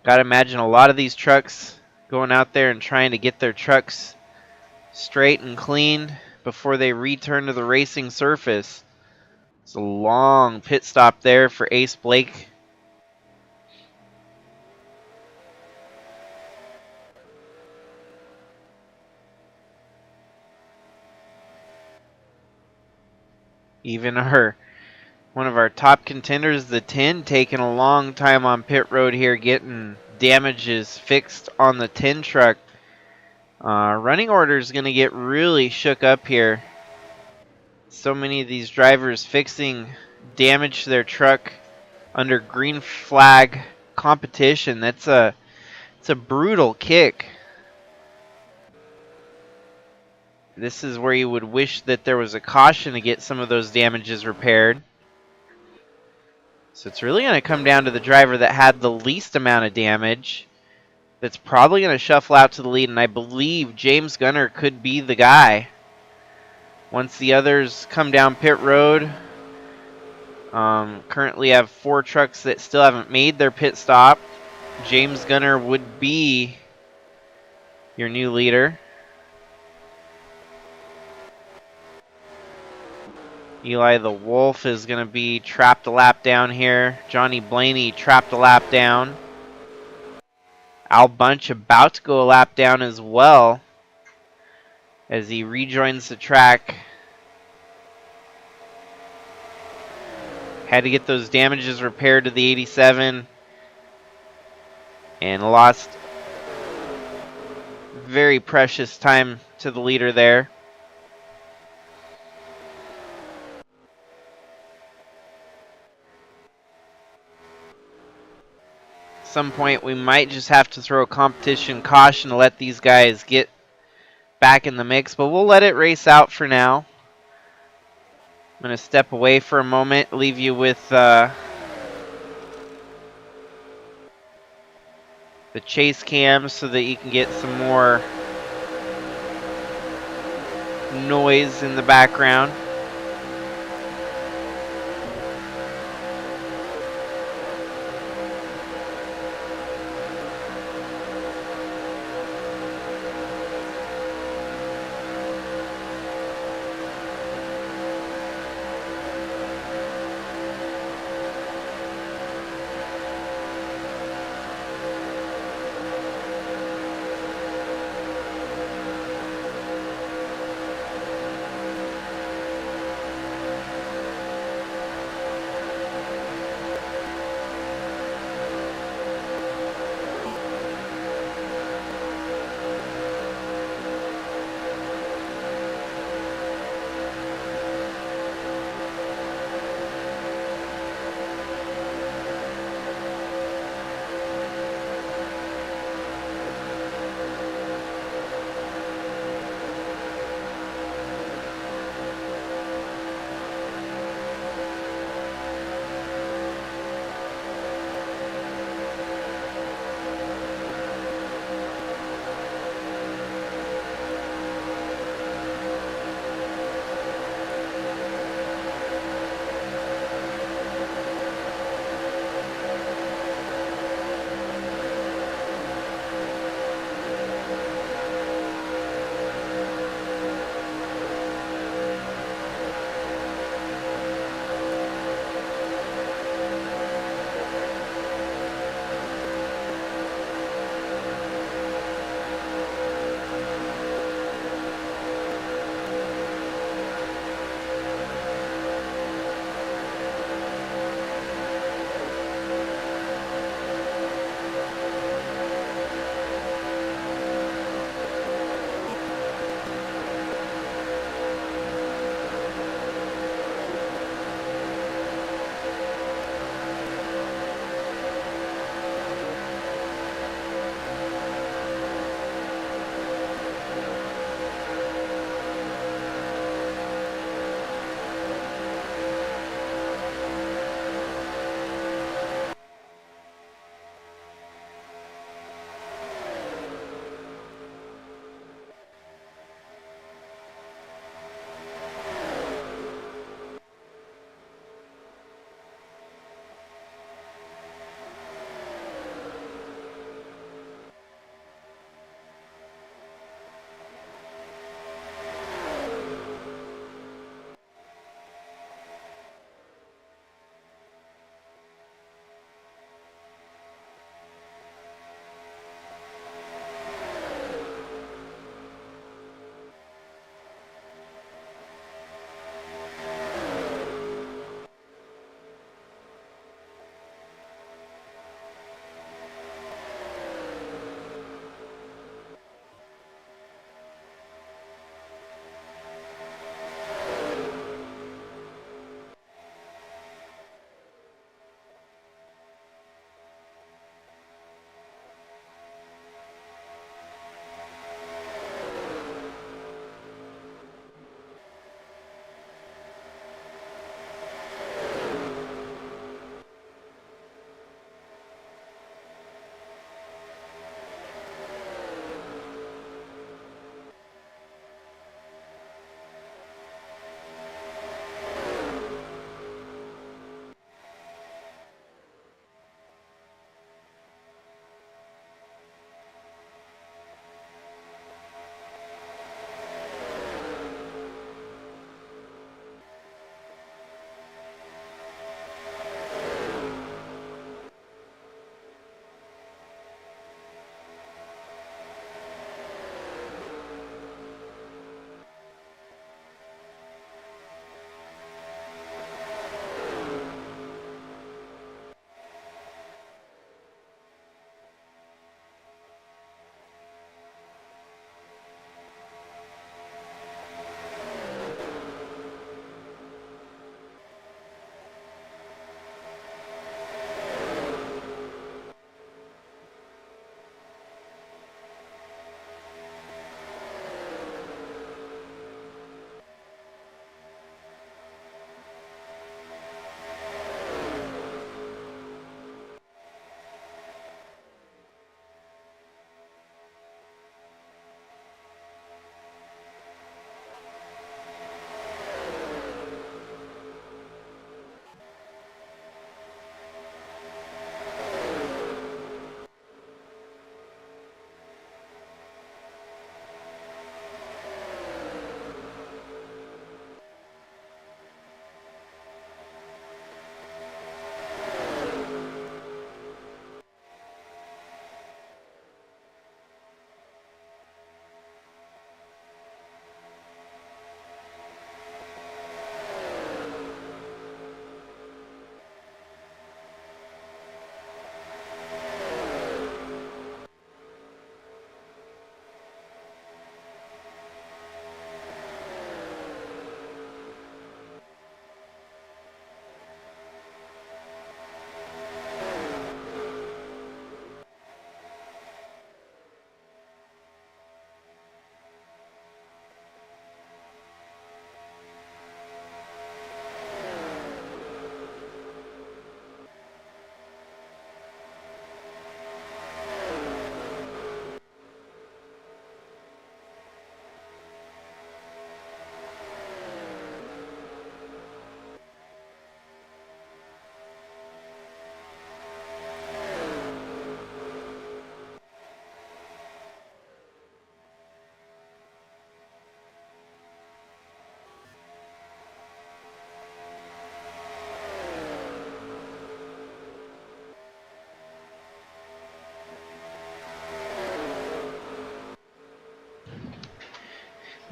Gotta imagine a lot of these trucks going out there and trying to get their trucks straight and clean before they return to the racing surface. It's a long pit stop there for Ace Blake. Even one of our top contenders, the 10, taking a long time on pit road here, getting damages fixed on the 10 truck. Running order is going to get really shook up here. So many of these drivers fixing damage to their truck under green flag competition. It's a brutal kick. This is where you would wish that there was a caution to get some of those damages repaired. So it's really going to come down to the driver that had the least amount of damage. That's probably going to shuffle out to the lead, and I believe James Gunner could be the guy. Once the others come down pit road, currently have 4 trucks that still haven't made their pit stop. James Gunner would be your new leader. Eli the Wolf is going to be trapped a lap down here. Johnny Blaney trapped a lap down. Al Bunch about to go a lap down as well as he rejoins the track. Had to get those damages repaired to the 87 and lost very precious time to the leader there. At some point we might just have to throw a competition caution to let these guys get back in the mix, but we'll let it race out for now. I'm going to step away for a moment, leave you with the chase cam so that you can get some more noise in the background.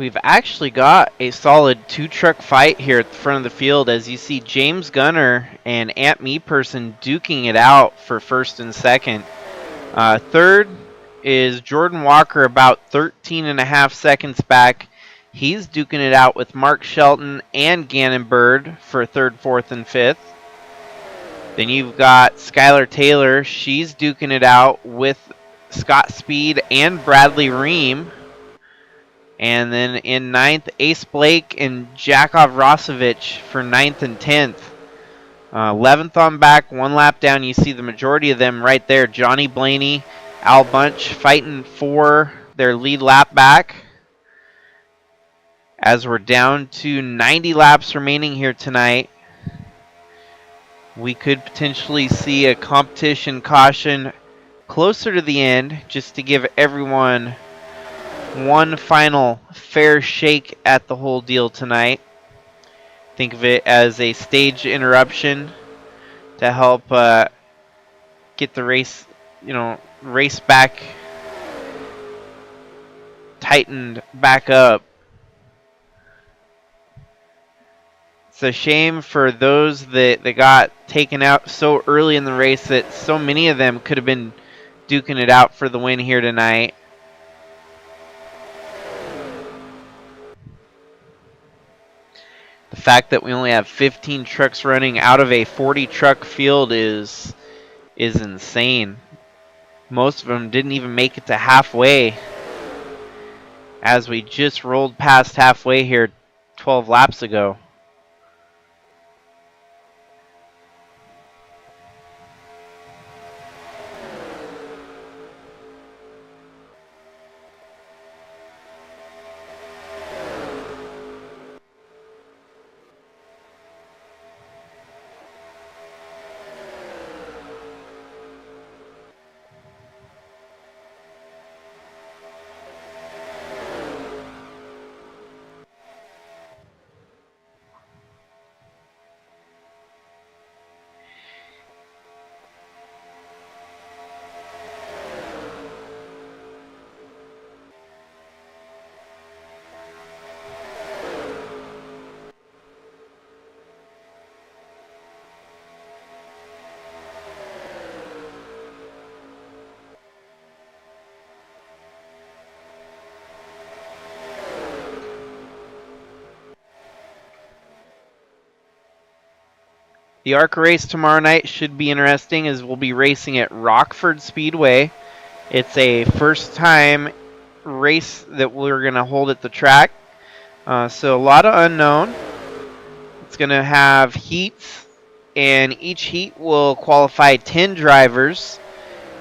We've actually got a solid 2-truck fight here at the front of the field, as you see James Gunner and Ant Meeperson duking it out for first and second. Third is Jordan Walker, about 13.5 seconds back. He's duking it out with Mark Shelton and Gannon Bird for third, fourth, and fifth. Then you've got Skylar Taylor. She's duking it out with Scott Speed and Bradley Ream. And then in ninth, Ace Blake and Jakov Rosovich for ninth and 10th. 11th on back, 1 lap down. You see the majority of them right there. Johnny Blaney, Al Bunch fighting for their lead lap back. As we're down to 90 laps remaining here tonight, we could potentially see a competition caution closer to the end, just to give everyone one final fair shake at the whole deal tonight. Think of it as a stage interruption to help get the race, race back, tightened back up. It's a shame for those that got taken out so early in the race that so many of them could have been duking it out for the win here tonight. The fact that we only have 15 trucks running out of a 40-truck field is insane. Most of them didn't even make it to halfway, as we just rolled past halfway here 12 laps ago. The ARCA race tomorrow night should be interesting, as we'll be racing at Rockford Speedway. It's a first time race that we're going to hold at the track. So a lot of unknown. It's going to have heats, and each heat will qualify 10 drivers.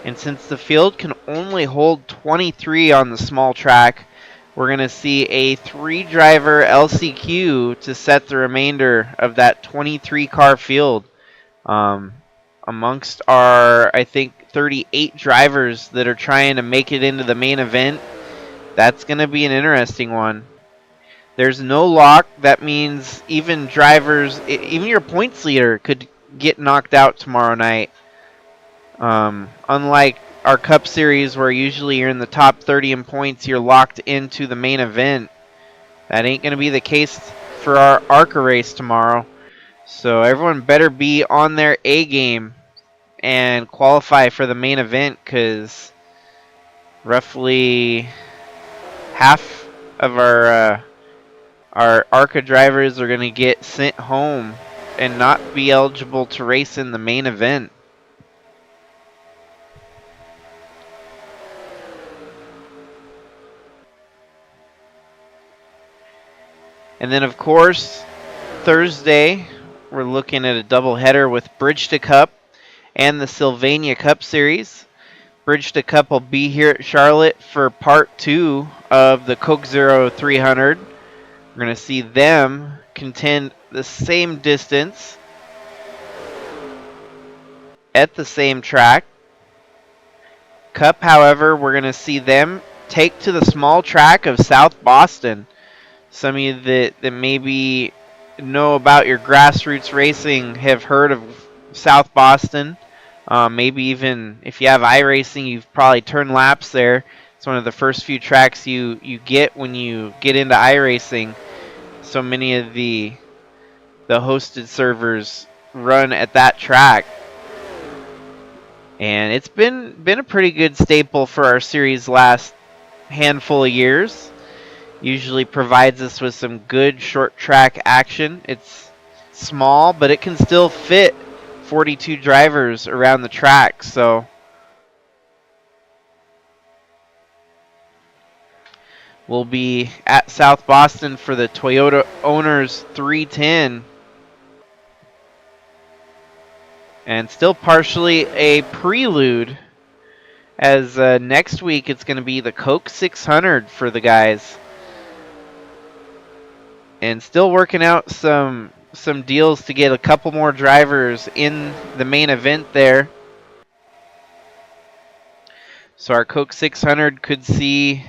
And since the field can only hold 23 on the small track, we're going to see a 3-driver LCQ to set the remainder of that 23-car field. Amongst our, I think, 38 drivers that are trying to make it into the main event, that's going to be an interesting one. There's no lock. That means even drivers, even your points leader could get knocked out tomorrow night. Unlike our Cup Series, where usually you're in the top 30 in points, you're locked into the main event. That ain't going to be the case for our ARCA race tomorrow. So everyone better be on their A game and qualify for the main event, because roughly half of our ARCA drivers are going to get sent home and not be eligible to race in the main event. And then, of course, Thursday, we're looking at a doubleheader with Bridge to Cup and the Sylvania Cup Series. Bridge to Cup will be here at Charlotte for part 2 of the Coke Zero 300. We're going to see them contend the same distance at the same track. Cup, however, we're going to see them take to the small track of South Boston. Some of you that maybe know about your grassroots racing have heard of South Boston. Maybe even if you have iRacing, you've probably turned laps there. It's one of the first few tracks you get when you get into iRacing. So many of the hosted servers run at that track. And it's been a pretty good staple for our series last handful of years. Usually provides us with some good short track action. It's small, but it can still fit 42 drivers around the track. So we'll be at South Boston for the Toyota Owners 310. And still partially a prelude, as next week it's going to be the Coke 600 for the guys. And still working out some deals to get a couple more drivers in the main event there. So our Coke 600 could see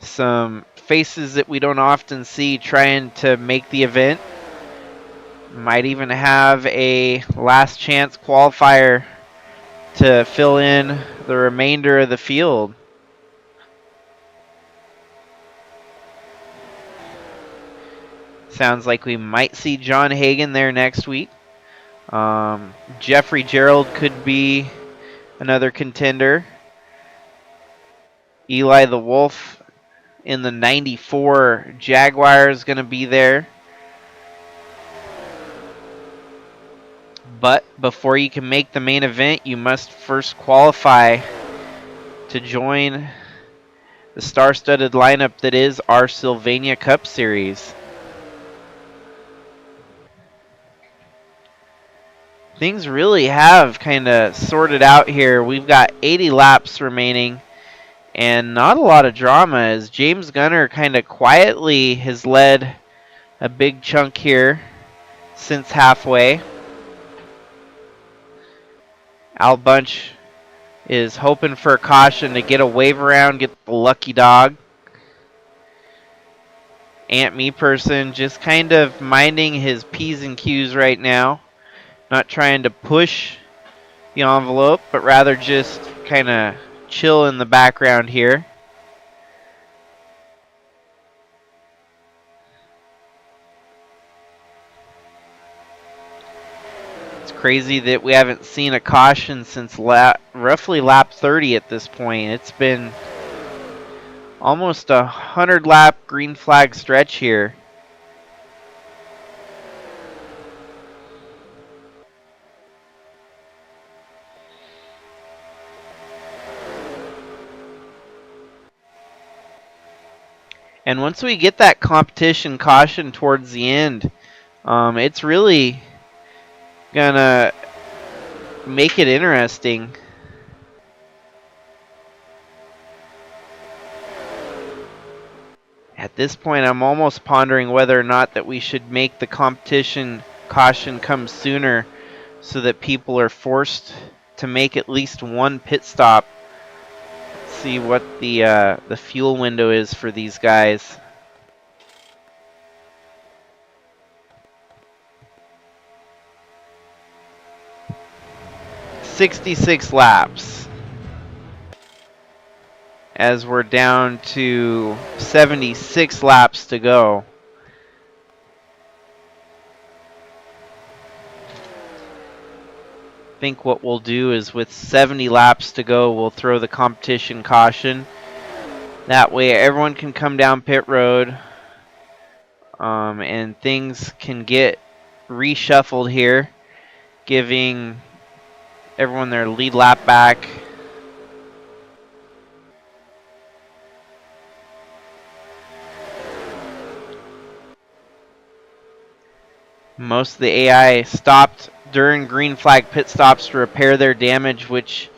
some faces that we don't often see trying to make the event. Might even have a last chance qualifier to fill in the remainder of the field. Sounds like we might see John Hagan there next week. Jeffrey Gerald could be another contender. Eli the Wolf in the 94 Jaguar is going to be there. But before you can make the main event, you must first qualify to join the star-studded lineup that is our Sylvania Cup Series. Things really have kind of sorted out here. We've got 80 laps remaining and not a lot of drama, as James Gunner kind of quietly has led a big chunk here since halfway. Al Bunch is hoping for a caution to get a wave around, get the lucky dog. Aunt Me Person just kind of minding his P's and Q's right now. Not trying to push the envelope, but rather just kind of chill in the background here. It's crazy that we haven't seen a caution since roughly lap 30 at this point. It's been almost a 100-lap green flag stretch here. And once we get that competition caution towards the end, it's really gonna make it interesting. At this point, I'm almost pondering whether or not that we should make the competition caution come sooner so that people are forced to make at least one pit stop. See what the fuel window is for these guys. "66 laps as we're down to 76 laps to go. I think what we'll do is with 70 laps to go, we'll throw the competition caution. That way everyone can come down pit road, and things can get reshuffled here, giving everyone their lead lap back. Most of the AI stopped during green flag pit stops to repair their damage, which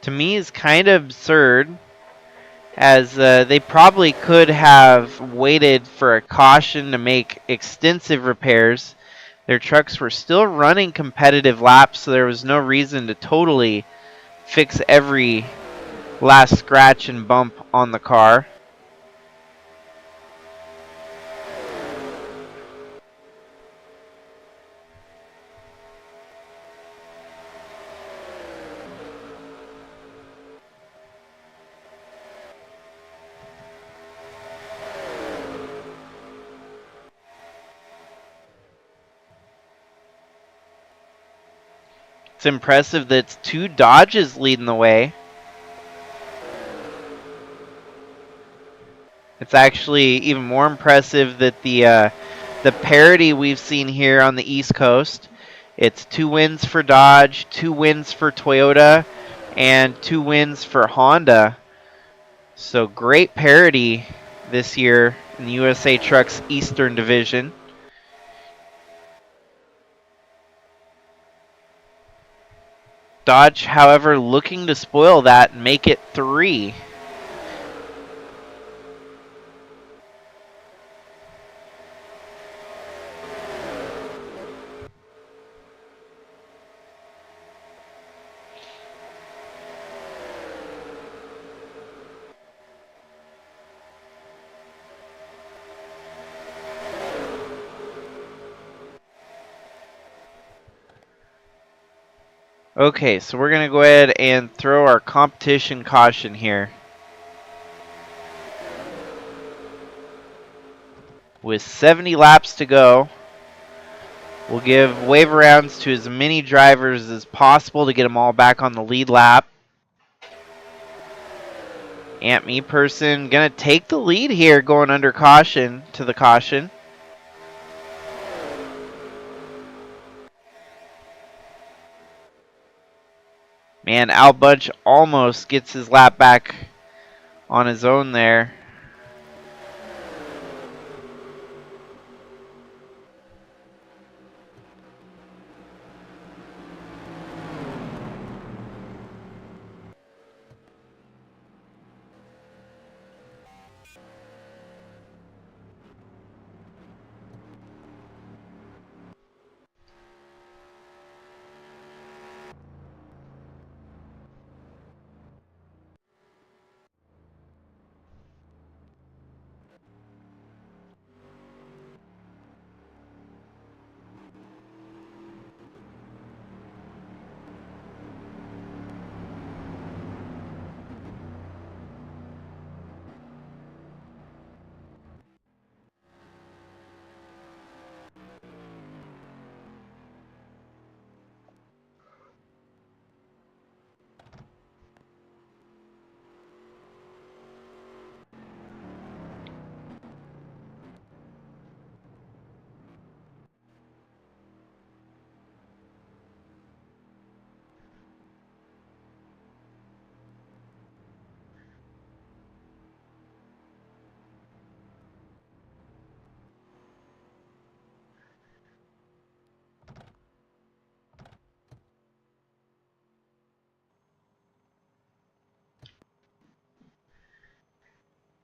to me is kind of absurd, as they probably could have waited for a caution to make extensive repairs. Their trucks were still running competitive laps, so there was no reason to totally fix every last scratch and bump on the car. It's impressive that it's 2 Dodges leading the way. It's actually even more impressive that the parity we've seen here on the East Coast. It's 2 wins for Dodge, 2 wins for Toyota, and 2 wins for Honda. So great parity this year in the USA Trucks Eastern Division. Dodge, however, looking to spoil that and make it 3. Okay, so we're going to go ahead and throw our competition caution here. With 70 laps to go, we'll give wave arounds to as many drivers as possible to get them all back on the lead lap. Ant Me Person going to take the lead here going under caution to the caution. Man, Al Bunch almost gets his lap back on his own there.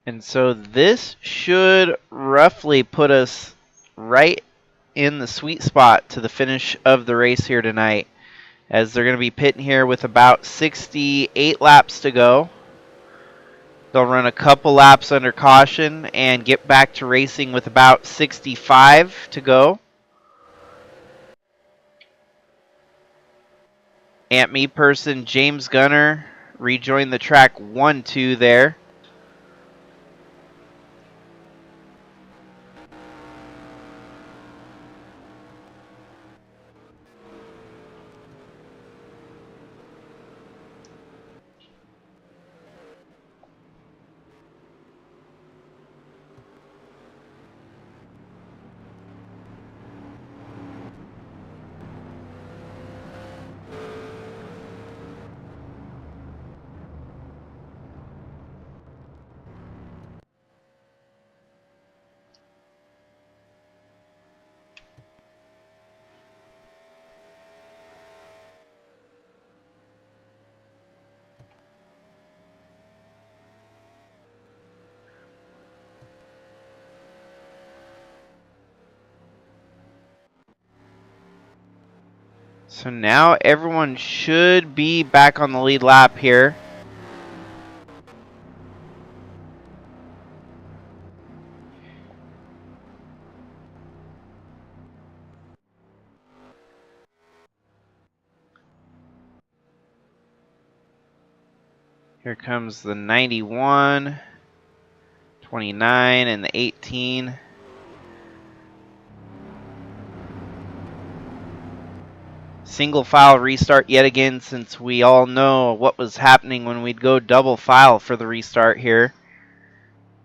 And so this should roughly put us right in the sweet spot to the finish of the race here tonight, as they're going to be pitting here with about 68 laps to go. They'll run a couple laps under caution and get back to racing with about 65 to go. Ant Me Person, James Gunner rejoined the track 1-2 there. So now everyone should be back on the lead lap here. Here comes the 91, 29, and the 18. . Single file restart yet again, since we all know what was happening when we'd go double file for the restart here.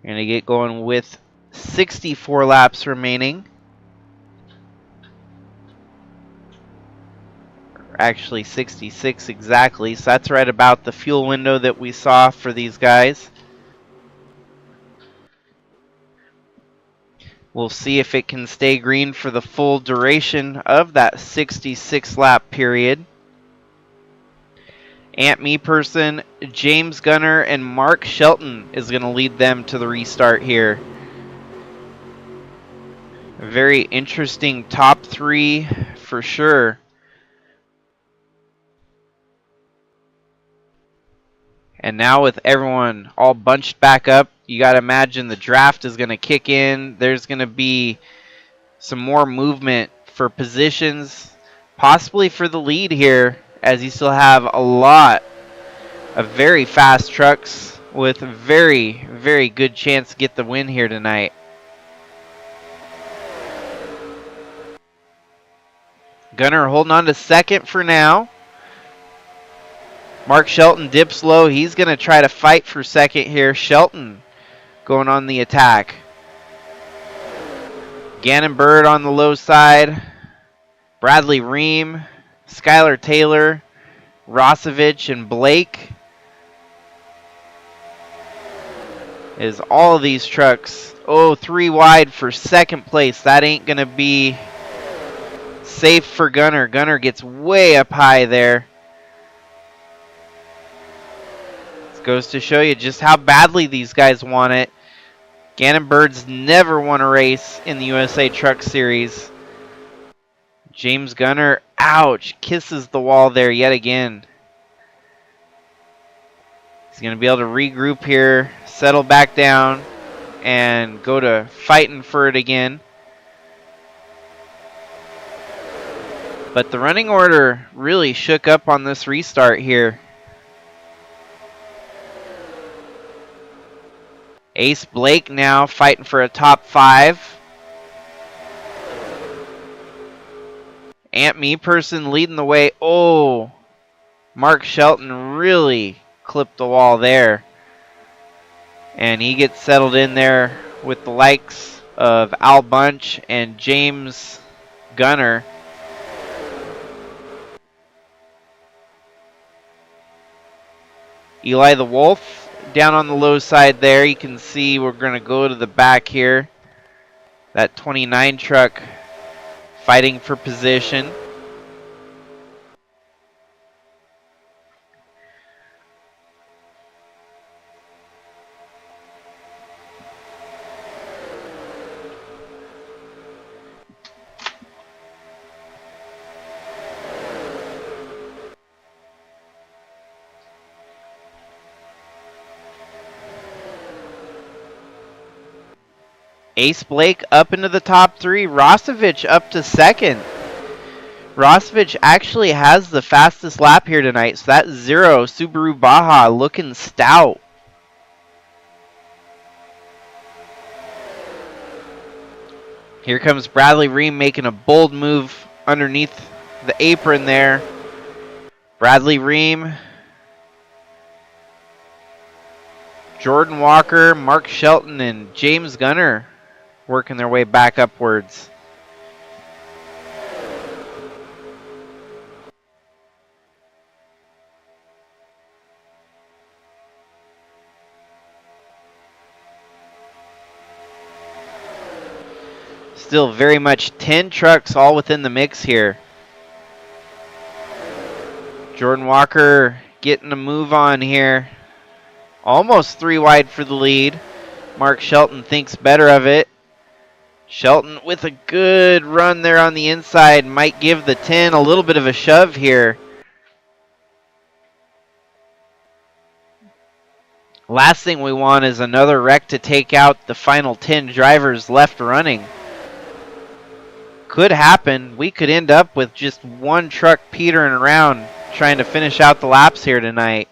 We're going to get going with 64 laps remaining. Actually 66 exactly, so that's right about the fuel window that we saw for these guys. We'll see if it can stay green for the full duration of that 66 lap period. Ant Me Person, James Gunner, and Mark Shelton is going to lead them to the restart here. A very interesting top three for sure. And now with everyone all bunched back up, you got to imagine the draft is going to kick in. There's going to be some more movement for positions, possibly for the lead here, as you still have a lot of very fast trucks with a very, very good chance to get the win here tonight. Gunner holding on to second for now. Mark Shelton dips low. He's going to try to fight for second here. Shelton going on the attack. Gannon Bird on the low side. Bradley Ream, Skylar Taylor, Rosevich, and Blake. Is all of these trucks, 3 wide for second place. That ain't going to be safe for Gunner. Gunner gets way up high there. This goes to show you just how badly these guys want it. Gannon Birds never won a race in the USA Truck Series. James Gunner, ouch, kisses the wall there yet again. He's going to be able to regroup here, settle back down, and go to fighting for it again. But the running order really shook up on this restart here. Ace Blake now fighting for a top 5. Ant Me Person leading the way. Oh, Mark Shelton really clipped the wall there. And he gets settled in there with the likes of Al Bunch and James Gunner. Eli the Wolf down on the low side there. You can see we're going to go to the back here. That 29 truck fighting for position. Ace Blake up into the top 3. Rosevich up to second. Rosevich actually has the fastest lap here tonight. So that's 0. Subaru Baja looking stout. Here comes Bradley Ream making a bold move underneath the apron there. Bradley Ream. Jordan Walker, Mark Shelton, and James Gunner working their way back upwards. Still very much 10 trucks all within the mix here. Jordan Walker getting a move on here. Almost 3 wide for the lead. Mark Shelton thinks better of it. Shelton with a good run there on the inside. Might give the 10 a little bit of a shove here. Last thing we want is another wreck to take out the final 10 drivers left running. Could happen. We could end up with just one truck petering around trying to finish out the laps here tonight.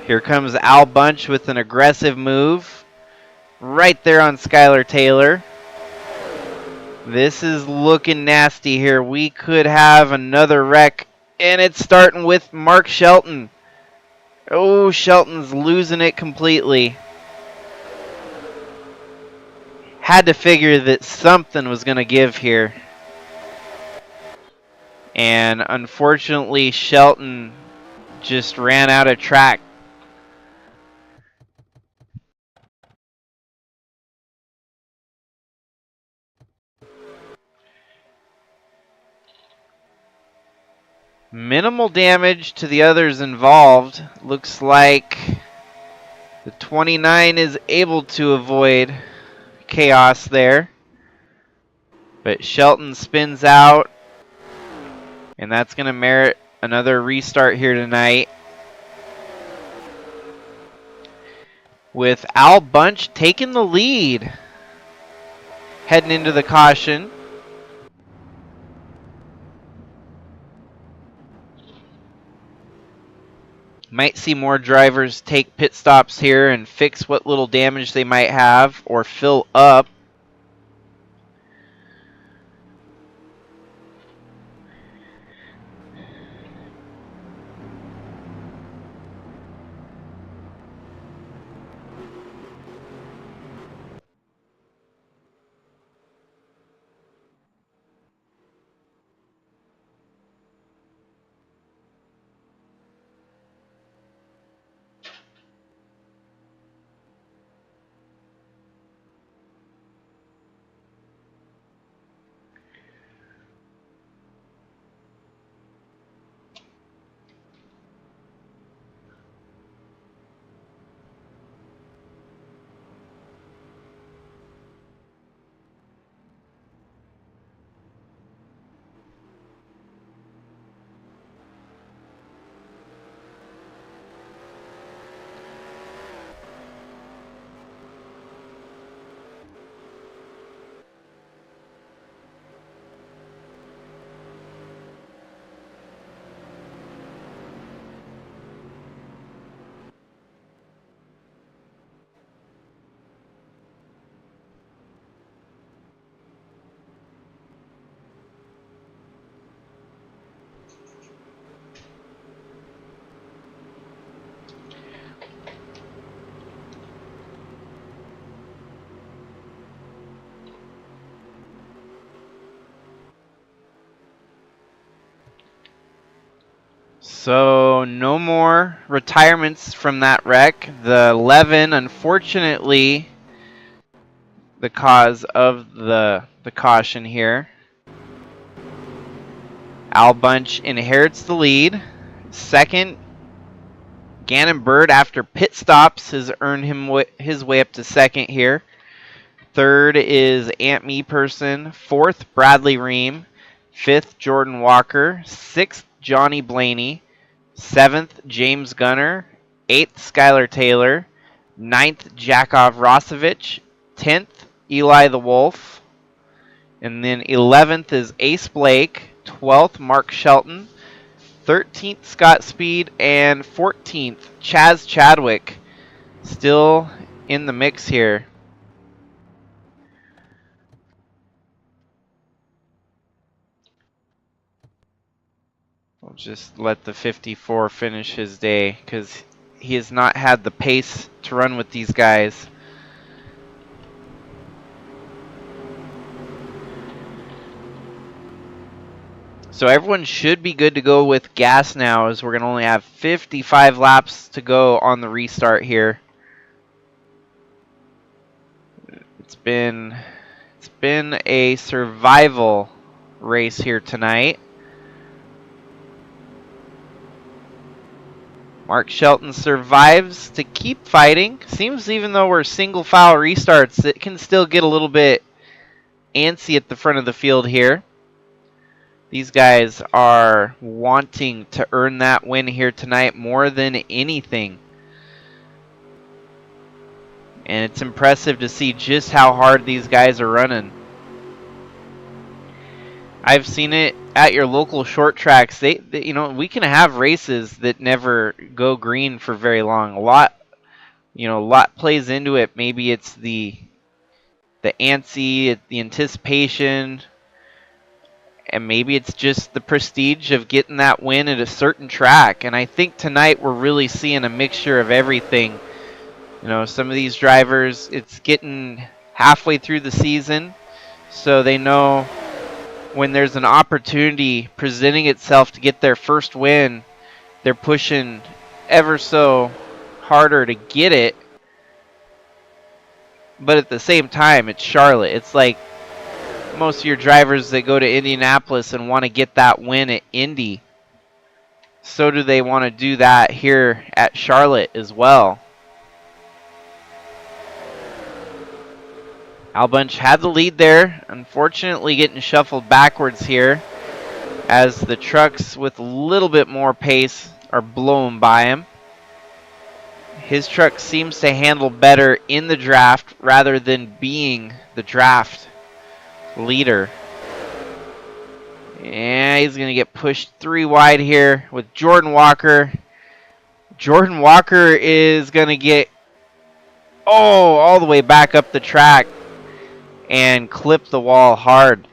Here comes Al Bunch with an aggressive move. Right there on Skylar Taylor. This is looking nasty here. We could have another wreck, and it's starting with Mark Shelton. Oh, Shelton's losing it completely. Had to figure that something was going to give here. And unfortunately, Shelton just ran out of track. Minimal damage to the others involved. Looks like the 29 is able to avoid chaos there. But Shelton spins out, and that's going to merit another restart here tonight. With Al Bunch taking the lead, heading into the caution. Might see more drivers take pit stops here and fix what little damage they might have or fill up. So no more retirements from that wreck. The 11, unfortunately, the cause of the caution here. Al Bunch inherits the lead. Second, Gannon Bird, after pit stops, has earned him his way up to second here. Third is Ant Me Person. Fourth, Bradley Ream. Fifth, Jordan Walker. Sixth, Johnny Blaney. Seventh, James Gunner. Eighth, Skylar Taylor. Ninth, Jakov Rosevich. 10th, Eli the Wolf. And then 11th is Ace Blake. 12th, Mark Shelton. 13th, Scott Speed. And 14th, Chaz Chadwick. Still in the mix here. We'll just let the 54 finish his day because he has not had the pace to run with these guys. So everyone should be good to go with gas now, as we're going to only have 55 laps to go on the restart here. It's been a survival race here tonight. Mark Shelton survives to keep fighting. Seems even though we're single file restarts, it can still get a little bit antsy at the front of the field here. These guys are wanting to earn that win here tonight more than anything. And it's impressive to see just how hard these guys are running. I've seen it at your local short tracks. They you know, we can have races that never go green for very long. A lot plays into it. Maybe it's the the antsy, the anticipation, and maybe it's just the prestige of getting that win at a certain track. And I think tonight we're really seeing a mixture of everything. You know, some of these drivers, it's getting halfway through the season, so they know when there's an opportunity presenting itself to get their first win, they're pushing ever so harder to get it. But at the same time, it's Charlotte. It's like most of your drivers that go to Indianapolis and want to get that win at Indy. So do they want to do that here at Charlotte as well. Albunch had the lead there, unfortunately getting shuffled backwards here as the trucks with a little bit more pace are blown by him. His truck seems to handle better in the draft rather than being the draft leader. Yeah, he's going to get pushed 3 wide here with Jordan Walker. Jordan Walker is going to get, all the way back up the track and clip the wall hard.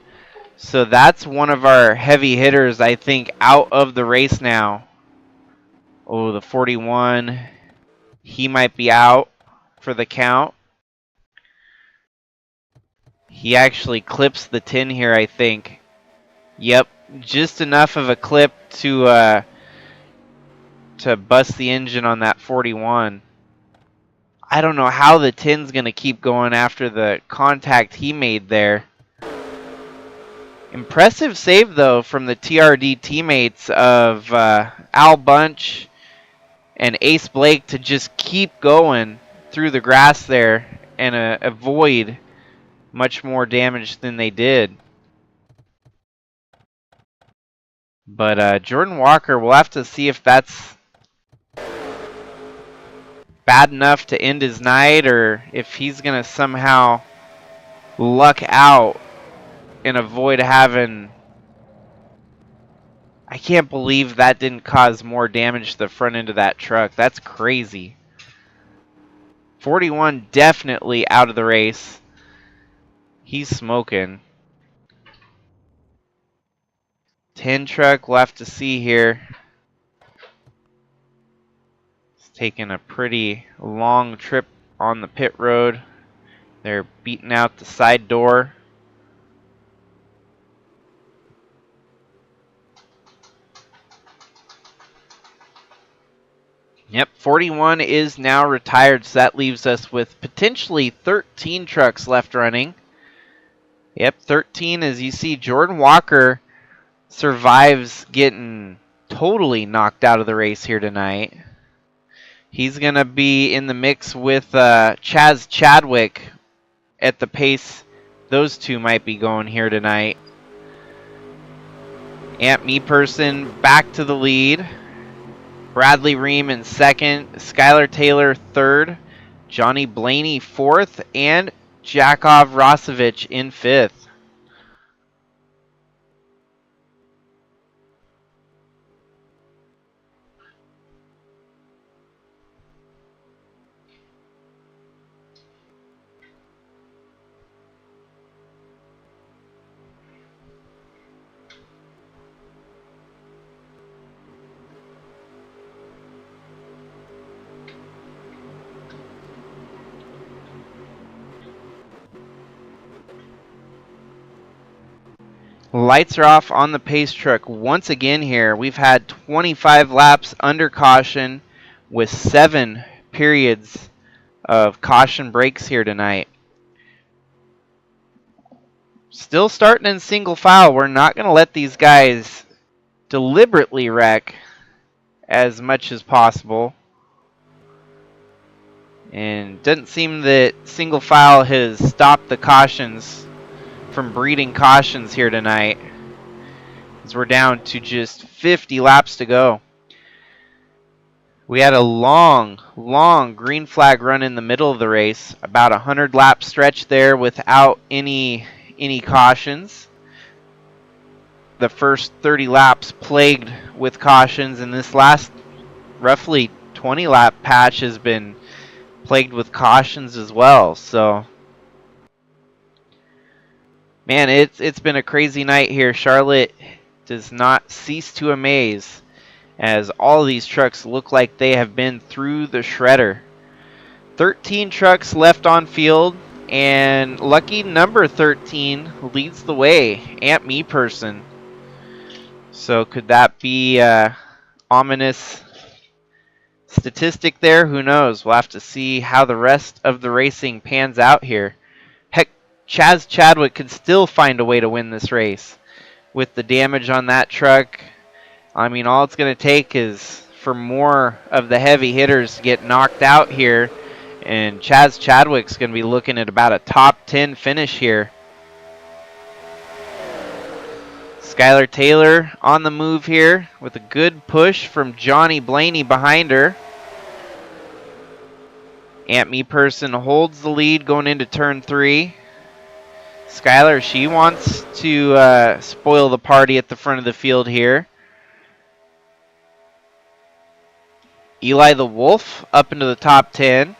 So that's one of our heavy hitters, I think, out of the race now. Oh, the 41. He might be out for the count. He actually clips the 10 here, I think. Yep, just enough of a clip to bust the engine on that 41. I don't know how the 10's going to keep going after the contact he made there. Impressive save, though, from the TRD teammates of Al Bunch and Ace Blake to just keep going through the grass there and avoid much more damage than they did. But Jordan Walker, we'll have to see if that's bad enough to end his night or if he's going to somehow luck out and avoid having... I can't believe that didn't cause more damage to the front end of that truck. That's crazy. 41 definitely out of the race. He's smoking. 10 truck, we'll have to see here. It's taking a pretty long trip on the pit road. They're beating out the side door. Yep, 41 is now retired, so that leaves us with potentially 13 trucks left running. Yep, 13, as you see, Jordan Walker survives getting totally knocked out of the race here tonight. He's going to be in the mix with Chaz Chadwick at the pace those two might be going here tonight. Ant Me Person back to the lead. Bradley Ream in second, Skylar Taylor third, Johnny Blaney fourth, and Jakov Rosevich in fifth. Lights are off on the pace truck once again here. We've had 25 laps under caution with 7 periods of caution breaks here tonight. Still starting in single file. We're not going to let these guys deliberately wreck as much as possible. And doesn't seem that single file has stopped the cautions from breeding cautions here tonight, as we're down to just 50 laps to go. We had a long green flag run in the middle of the race, about 100 lap stretch there without any cautions. The first 30 laps plagued with cautions, and this last roughly 20 lap patch has been plagued with cautions as well. So Man, it's been a crazy night here. Charlotte does not cease to amaze as all of these trucks look like they have been through the shredder. 13 trucks left on field, and lucky number 13 leads the way, Aunt Me Person. So could that be ominous statistic there? Who knows? We'll have to see how the rest of the racing pans out here. Heck, Chaz Chadwick could still find a way to win this race. With the damage on that truck, I mean, all it's going to take is for more of the heavy hitters to get knocked out here, and Chaz Chadwick's going to be looking at about a top 10 finish here. Skylar Taylor on the move here with a good push from Johnny Blaney behind her. Aunt Me Person holds the lead going into turn 3. Skylar, she wants to spoil the party at the front of the field here. Eli the Wolf up into the top 10.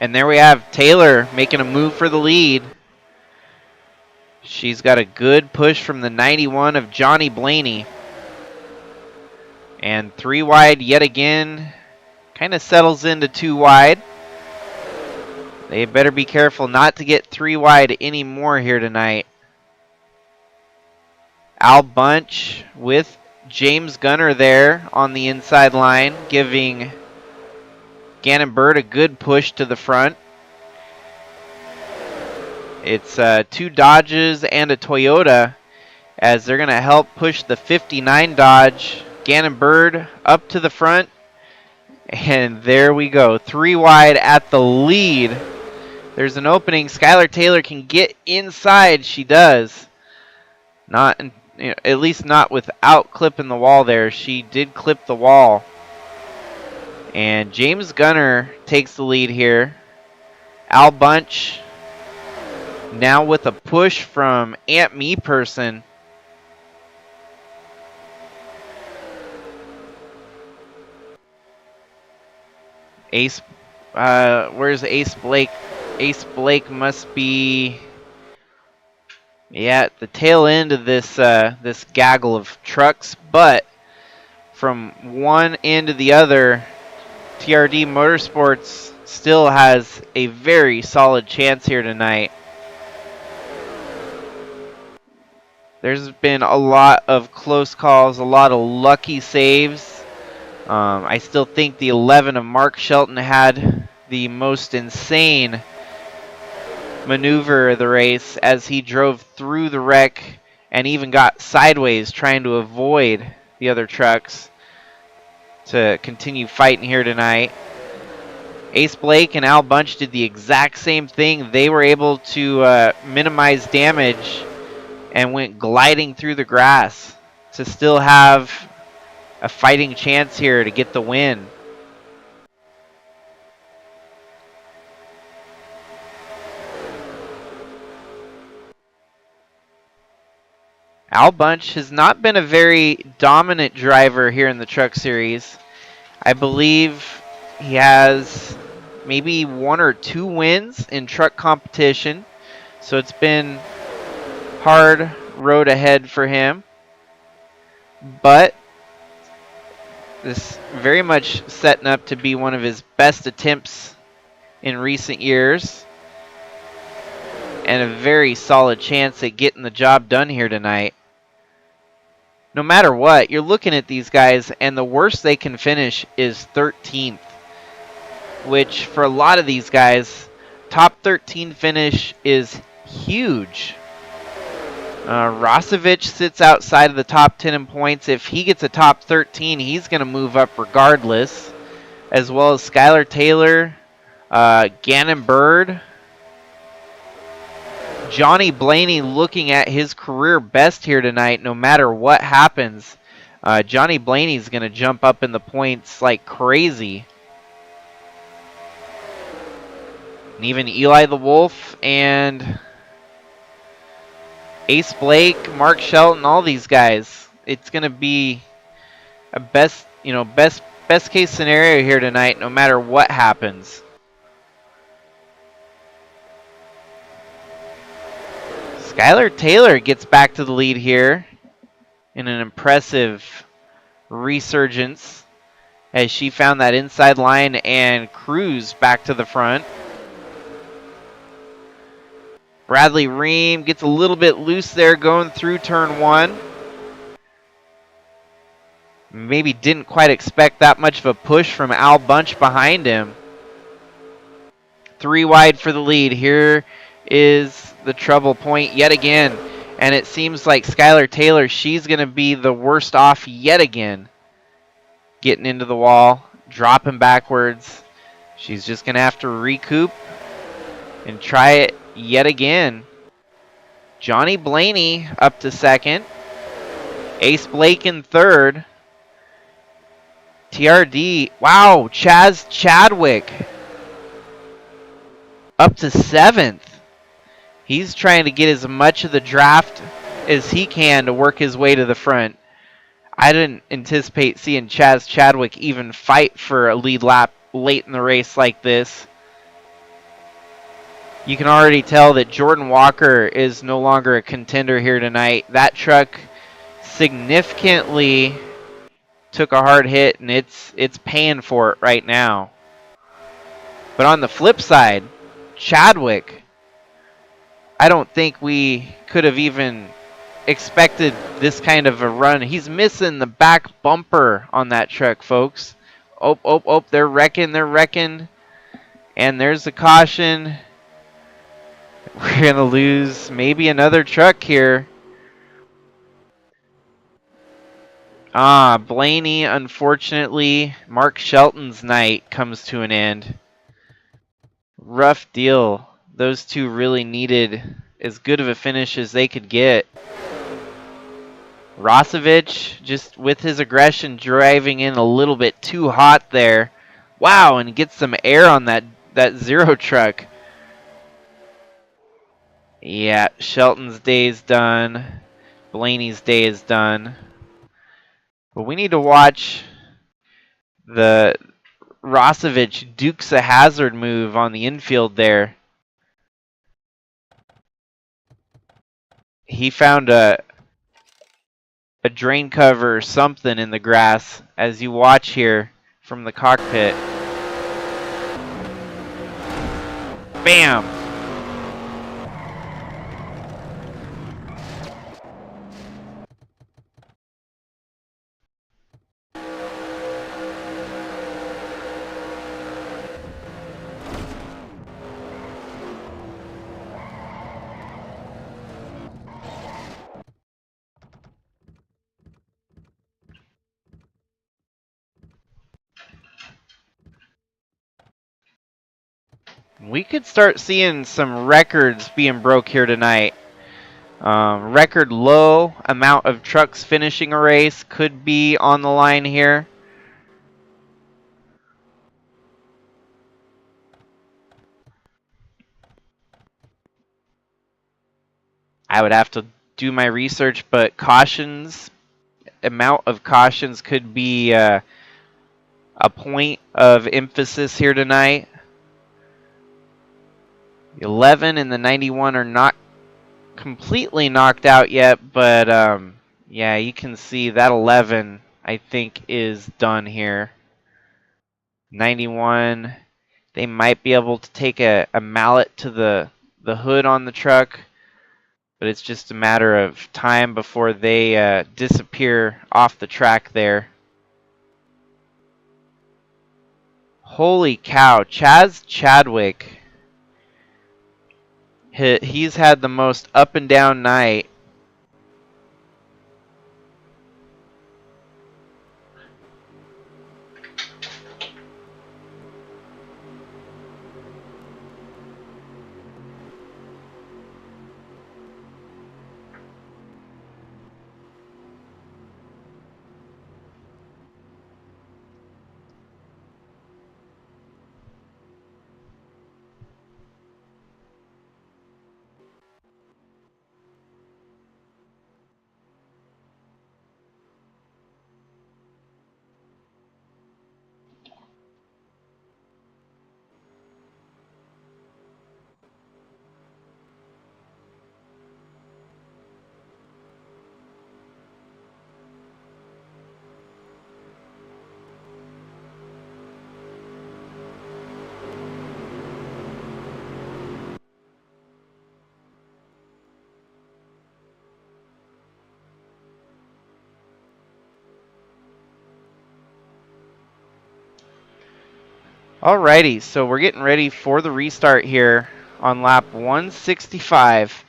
And there we have Taylor making a move for the lead. She's got a good push from the 91 of Johnny Blaney. And 3 wide yet again. Kind of settles into 2 wide. They better be careful not to get 3 wide anymore here tonight. Al Bunch with James Gunner there on the inside line, giving Gannon Bird a good push to the front. It's 2 Dodges and a Toyota as they're going to help push the 59 Dodge. Gannon Bird up to the front. And there we go. 3 wide at the lead. There's an opening. Skylar Taylor can get inside. She does. Not, at least not without clipping the wall there. She did clip the wall. And James Gunner takes the lead here. Al Bunch now with a push from Aunt Me Person. Ace, where's Ace Blake? Ace Blake must be, yeah, at the tail end of this this gaggle of trucks. But from one end to the other, TRD Motorsports still has a very solid chance here tonight. There's been a lot of close calls, a lot of lucky saves. I still think the 11 of Mark Shelton had the most insane maneuver of the race as he drove through the wreck and even got sideways trying to avoid the other trucks to continue fighting here tonight. Ace Blake and Al Bunch did the exact same thing. They were able to minimize damage and went gliding through the grass to still have a fighting chance here to get the win. Al Bunch has not been a very dominant driver here in the Truck Series. I believe he has maybe 1 or 2 wins in truck competition, so it's been hard road ahead for him. But this very much setting up to be one of his best attempts in recent years, and a very solid chance at getting the job done here tonight. No matter what, you're looking at these guys, and the worst they can finish is 13th, which for a lot of these guys, top 13 finish is huge. Rosevich sits outside of the top 10 in points. If he gets a top 13, he's going to move up regardless, as well as Skylar Taylor, Gannon Bird, Johnny Blaney looking at his career best here tonight no matter what happens. Johnny Blaney's going to jump up in the points like crazy. And even Eli the Wolf and Ace Blake, Mark Shelton, all these guys. It's going to be a best case scenario here tonight no matter what happens. Skylar Taylor gets back to the lead here in an impressive resurgence as she found that inside line and cruised back to the front. Bradley Ream gets a little bit loose there going through turn 1. Maybe didn't quite expect that much of a push from Al Bunch behind him. 3 wide for the lead. Here is the trouble point yet again. And it seems like Skylar Taylor, she's going to be the worst off yet again. Getting into the wall, dropping backwards. She's just going to have to recoup and try it yet again. Johnny Blaney up to second. Ace Blake in third. TRD, wow, Chaz Chadwick up to 7th. He's trying to get as much of the draft as he can to work his way to the front. I didn't anticipate seeing Chaz Chadwick even fight for a lead lap late in the race like this. You can already tell that Jordan Walker is no longer a contender here tonight. That truck significantly took a hard hit, and it's paying for it right now. But on the flip side, Chadwick, I don't think we could have even expected this kind of a run. He's missing the back bumper on that truck, folks. Oh, they're wrecking. And there's a caution. We're going to lose maybe another truck here. Blaney, unfortunately, Mark Shelton's night comes to an end. Rough deal. Those two really needed as good of a finish as they could get. Rosevich, just with his aggression, driving in a little bit too hot there. Wow, and gets some air on that zero truck. Yeah, Shelton's day is done. Blaney's day is done. But we need to watch the Rosevich Dukes a hazard move on the infield there. He found a drain cover or something in the grass as you watch here from the cockpit. Bam! We could start seeing some records being broke here tonight. Record low amount of trucks finishing a race could be on the line here. I would have to do my research, but amount of cautions could be a point of emphasis here tonight. 11 and the 91 are not completely knocked out yet, but yeah, you can see that 11 I think is done here. 91, they might be able to take a mallet to the hood on the truck, but it's just a matter of time before they disappear off the track there. Holy cow, Chaz Chadwick. He's had the most up and down night. Alrighty, so we're getting ready for the restart here on lap 165,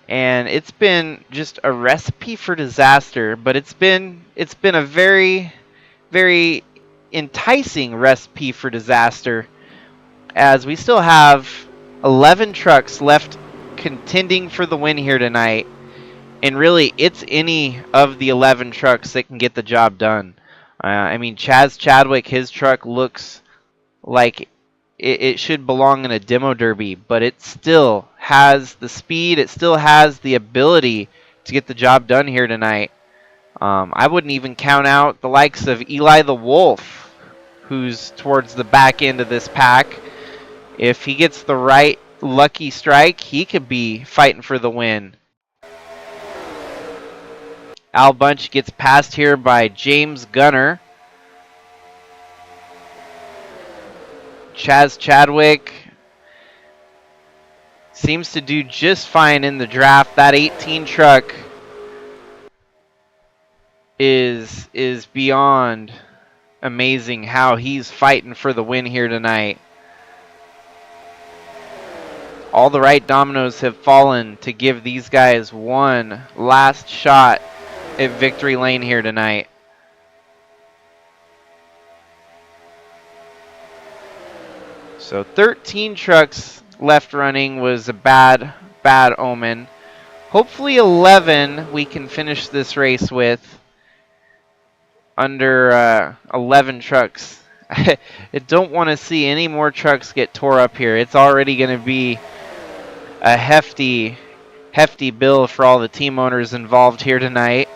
and it's been just a recipe for disaster, but it's been a very, very enticing recipe for disaster, as we still have 11 trucks left contending for the win here tonight, and really it's any of the 11 trucks that can get the job done. I mean, Chaz Chadwick, his truck looks like it should belong in a demo derby, but it still has the speed, it still has the ability to get the job done here tonight. I wouldn't even count out the likes of Eli the Wolf, who's towards the back end of this pack. If he gets the right lucky strike, he could be fighting for the win. Al Bunch gets passed here by James Gunner. Chaz Chadwick seems to do just fine in the draft. That 18 truck is beyond amazing how he's fighting for the win here tonight. All the right dominoes have fallen to give these guys one last shot at victory lane here tonight. So 13 trucks left running was a bad omen. Hopefully 11 we can finish this race with under 11 trucks. I don't want to see any more trucks get tore up here. It's already going to be a hefty bill for all the team owners involved here tonight.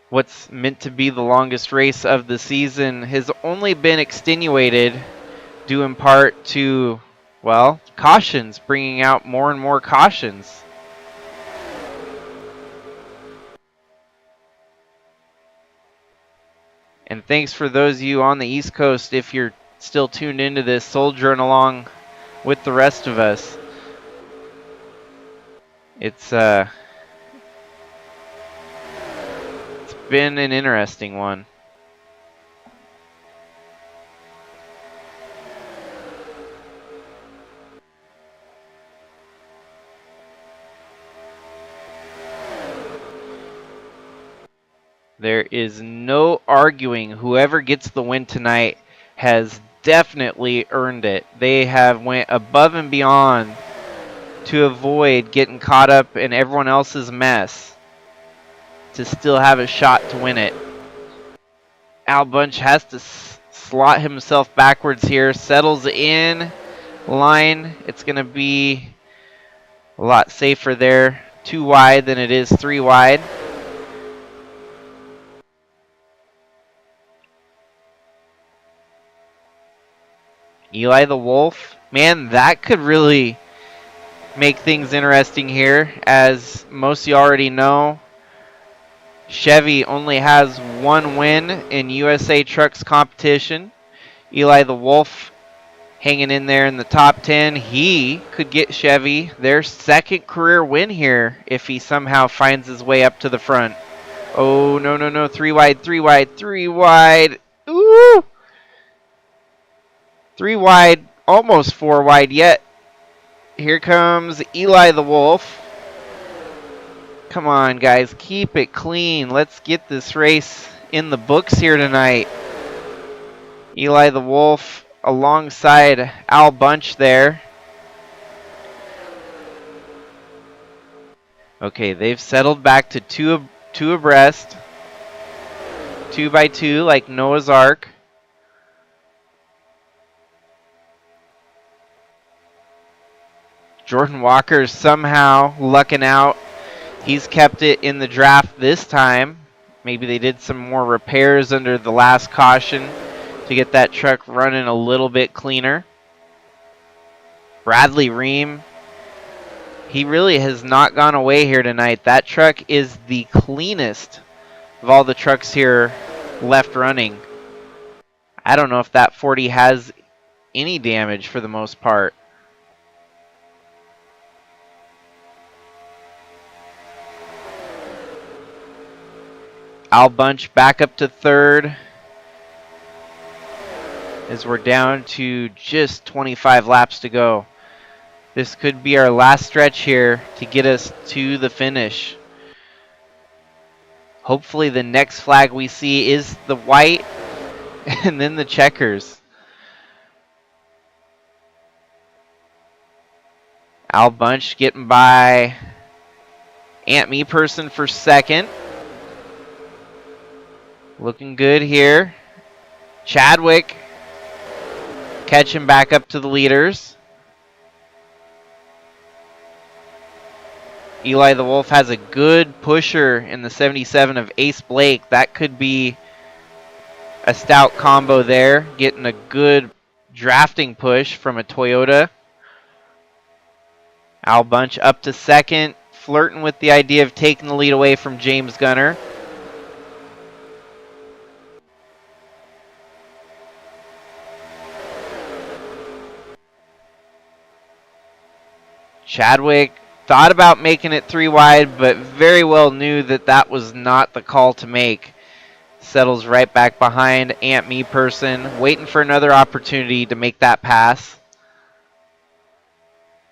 What's meant to be the longest race of the season has only been extenuated due in part to, well, cautions, bringing out more and more cautions. And thanks for those of you on the East Coast, if you're still tuned into this, soldiering along with the rest of us. It's been an interesting one. There is no arguing whoever gets the win tonight has definitely earned it. They have went above and beyond to avoid getting caught up in everyone else's mess to still have a shot to win it. Al Bunch has to slot himself backwards here, settles in line. It's going to be a lot safer there, 2 wide than it is 3 wide. Eli the Wolf, man, that could really make things interesting here. As most of you already know, Chevy only has 1 win in USA Trucks competition. Eli the Wolf hanging in there in the top 10. He could get Chevy their 2nd career win here if he somehow finds his way up to the front. Oh, no, 3 wide, 3 wide, 3 wide. Ooh! 3 wide, almost 4 wide yet. Here comes Eli the Wolf. Come on, guys, keep it clean. Let's get this race in the books here tonight. Eli the Wolf alongside Al Bunch there. Okay, they've settled back to two abreast. 2 by 2 like Noah's Ark. Jordan Walker's somehow lucking out. He's kept it in the draft this time. Maybe they did some more repairs under the last caution to get that truck running a little bit cleaner. Bradley Ream, he really has not gone away here tonight. That truck is the cleanest of all the trucks here left running. I don't know if that 40 has any damage for the most part. Al Bunch back up to 3rd. as we're down to just 25 laps to go. This could be our last stretch here to get us to the finish. Hopefully the next flag we see is the white and then the checkers. Al Bunch getting by Ant Me Person for second. Looking good here. Chadwick catching back up to the leaders. Eli the Wolf has a good pusher in the 77 of Ace Blake. That could be a stout combo there. Getting a good drafting push from a Toyota. Al Bunch up to second. Flirting with the idea of taking the lead away from James Gunner. Chadwick thought about making it 3 wide, but very well knew that that was not the call to make. Settles right back behind Ant Me Person, waiting for another opportunity to make that pass.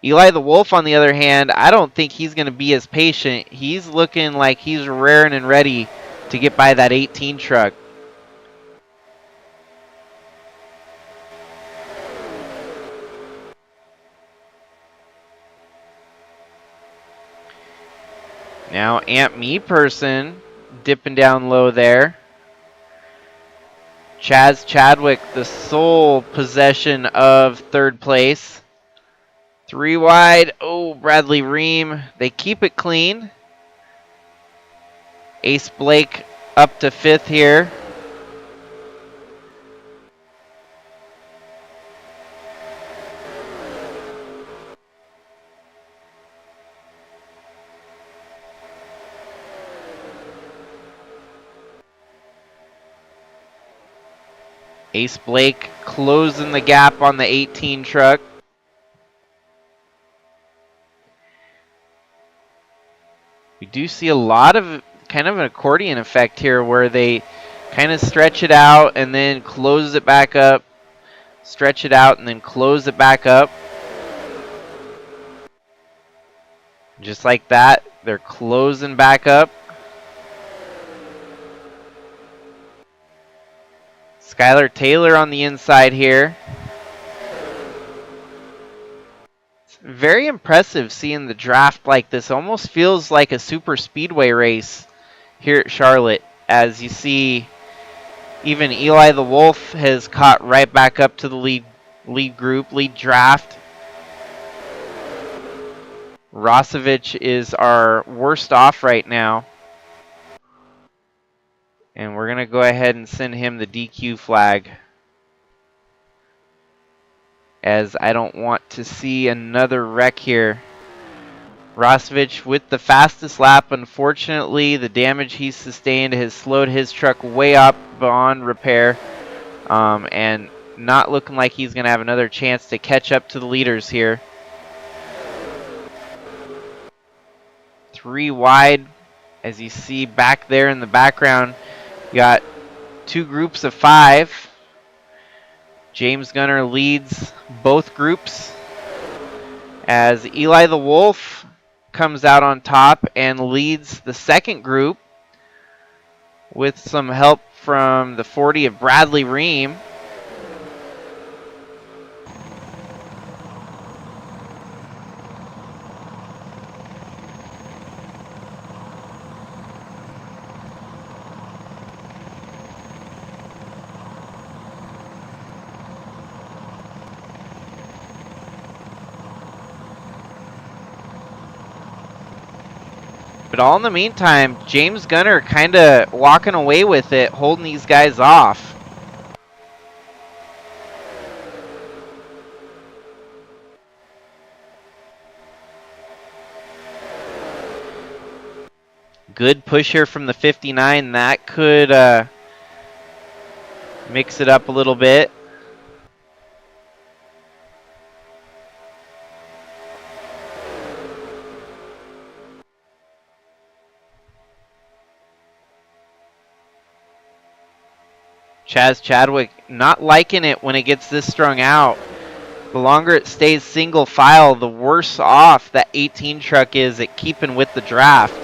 Eli the Wolf, on the other hand, I don't think he's going to be as patient. He's looking like he's raring and ready to get by that 18 truck. Now Ant Me Person dipping down low there. Chaz Chadwick, the sole possession of third place. 3 wide. Oh, Bradley Ream. They keep it clean. Ace Blake up to 5th here. Ace Blake closing the gap on the 18 truck. We do see a lot of kind of an accordion effect here where they kind of stretch it out and then close it back up. Stretch it out and then close it back up. Just like that, they're closing back up. Skylar Taylor on the inside here. It's very impressive seeing the draft like this. Almost feels like a super speedway race here at Charlotte. As you see, even Eli the Wolf has caught right back up to the lead group, lead draft. Rosevich is our worst off right now. And we're going to go ahead and send him the DQ flag, as I don't want to see another wreck here. Rosevich with the fastest lap. Unfortunately, the damage he sustained has slowed his truck way up beyond repair. And not looking like he's going to have another chance to catch up to the leaders here. 3 wide, as you see back there in the background. You got 2 groups of 5. James Gunner leads both groups, as Eli the Wolf comes out on top and leads the second group with some help from the 40 of Bradley Ream. But all in the meantime, James Gunner kind of walking away with it, holding these guys off. Good push here from the 59. That could mix it up a little bit. Chaz Chadwick not liking it when it gets this strung out. The longer it stays single file, the worse off that 18 truck is at keeping with the draft.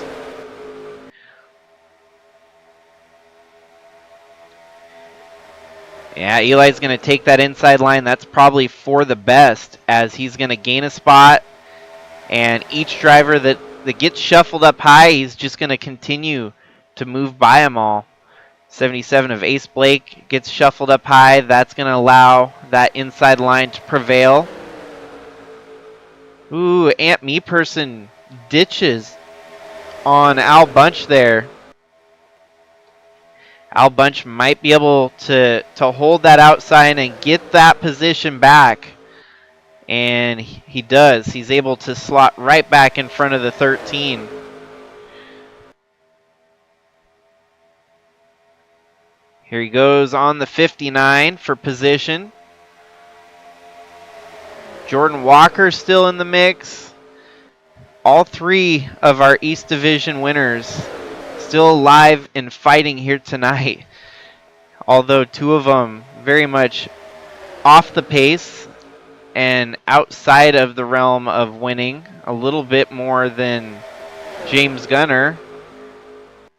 Yeah, Eli's going to take that inside line. That's probably for the best, as he's going to gain a spot. And each driver that gets shuffled up high, he's just going to continue to move by them all. 77 of Ace Blake gets shuffled up high. That's going to allow that inside line to prevail. Ooh, Aunt Me Person ditches on Al Bunch there. Al Bunch might be able to hold that outside and get that position back. And he does. He's able to slot right back in front of the 13. Here he goes on the 59 for position. Jordan Walker still in the mix. All three of our East Division winners still alive and fighting here tonight. Although two of them very much off the pace and outside of the realm of winning a little bit more than James Gunner,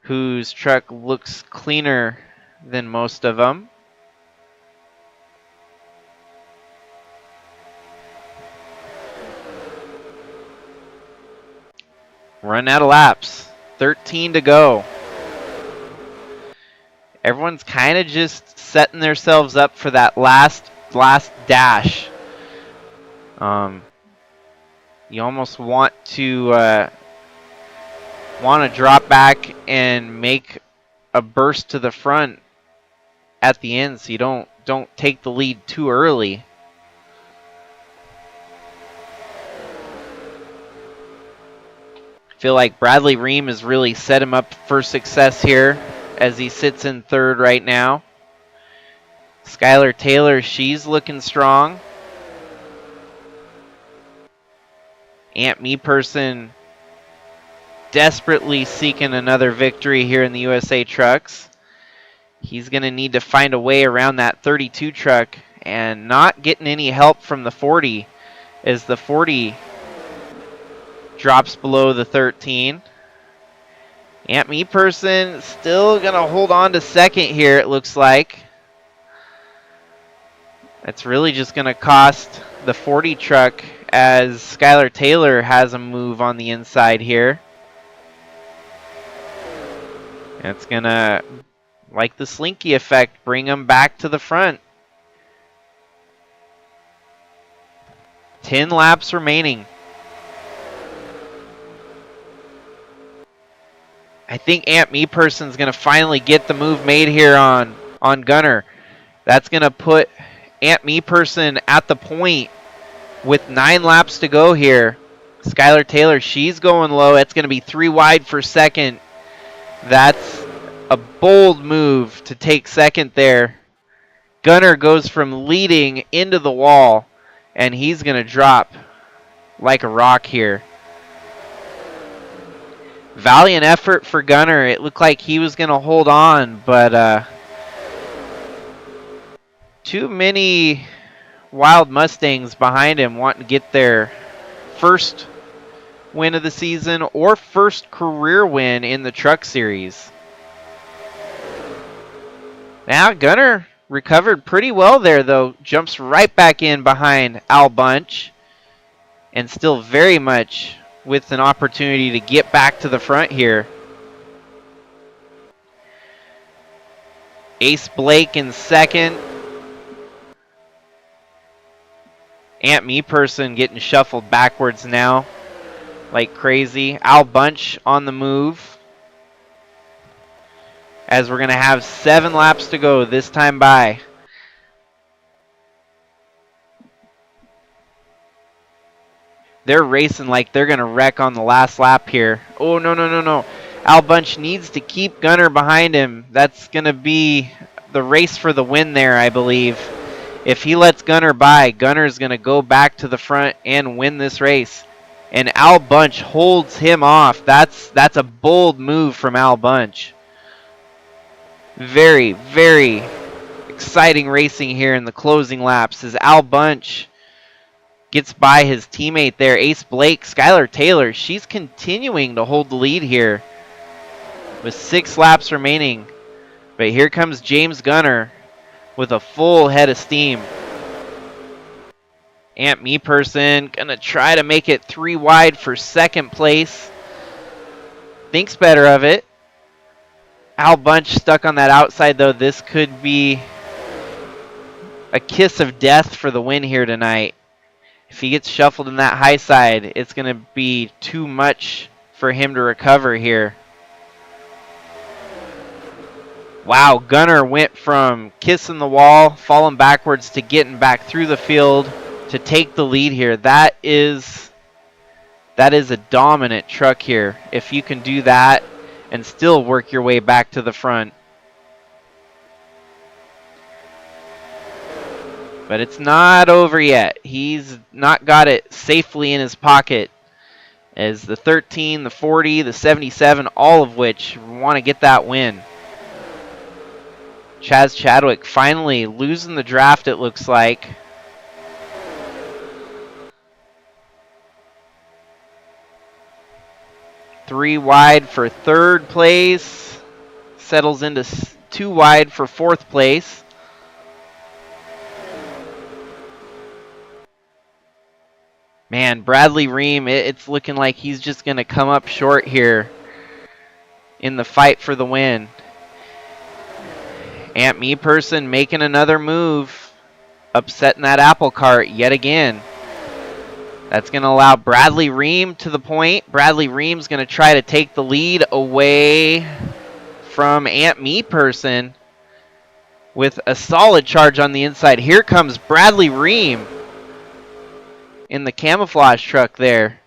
whose truck looks cleaner than most of them. Run out of laps. 13 to go. Everyone's kind of just setting themselves up for that last dash. You almost want to drop back and make a burst to the front at the end, so you don't take the lead too early. I feel like Bradley Ream has really set him up for success here as he sits in third right now. Skylar Taylor, she's looking strong. Aunt Me Person desperately seeking another victory here in the USA Trucks. He's going to need to find a way around that 32 truck and not getting any help from the 40 as the 40 drops below the 13. Aunt Me Person still going to hold on to second here, it looks like. That's really just going to cost the 40 truck as Skylar Taylor has a move on the inside here. It's going to, like the Slinky effect, bring him back to the front. 10 laps remaining. I think Aunt Me Person's going to finally get the move made here on Gunner. That's going to put Aunt Me Person at the point with 9 laps to go here. Skylar Taylor, she's going low. It's going to be 3 wide for second. That's a bold move to take second there. Gunner goes from leading into the wall, and he's going to drop like a rock here. Valiant effort for Gunner. It looked like he was going to hold on, but too many Wild Mustangs behind him wanting to get their first win of the season or first career win in the Truck Series. Now Gunner recovered pretty well there, though. Jumps right back in behind Al Bunch and still very much with an opportunity to get back to the front here. Ace Blake in second. Aunt Me Person getting shuffled backwards now like crazy. Al Bunch on the move. As we're going to have 7 laps to go this time by. They're racing like they're going to wreck on the last lap here. Oh, no. Al Bunch needs to keep Gunner behind him. That's going to be the race for the win there, I believe. If he lets Gunner by, Gunner's going to go back to the front and win this race. And Al Bunch holds him off. That's a bold move from Al Bunch. Very, very Exciting racing here in the closing laps as Al Bunch gets by his teammate there, Ace Blake. Skylar Taylor, she's continuing to hold the lead here with 6 laps remaining. But here comes James Gunner with a full head of steam. Aunt Me Person gonna try to make it 3 wide for second place. Thinks better of it. Al Bunch stuck on that outside though. This could be a kiss of death for the win here tonight. If he gets shuffled in that high side, it's going to be too much for him to recover here. Wow, Gunner went from kissing the wall, falling backwards, to getting back through the field to take the lead here. That is a dominant truck here. If you can do that and still work your way back to the front. But it's not over yet. He's not got it safely in his pocket, as the 13, the 40, the 77, all of which want to get that win. Chaz Chadwick finally losing the draft, it looks like. Three wide for third place. Settles into 2 wide for fourth place. Man, Bradley Ream, it's looking like he's just going to come up short here in the fight for the win. Aunt Me Person making another move, upsetting that apple cart yet again. That's going to allow Bradley Ream to the point. Bradley Ream's going to try to take the lead away from Aunt Me Person with a solid charge on the inside. Here comes Bradley Ream in the camouflage truck there.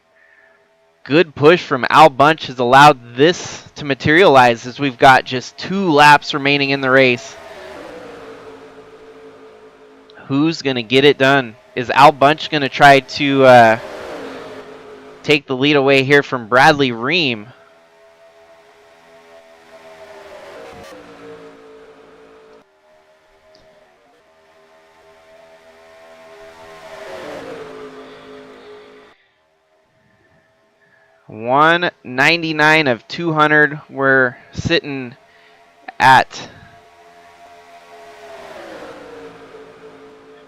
Good push from Al Bunch has allowed this to materialize as we've got just 2 laps remaining in the race. Who's going to get it done? Is Al Bunch going to try to take the lead away here from Bradley Ream? $199 of 200. We're sitting at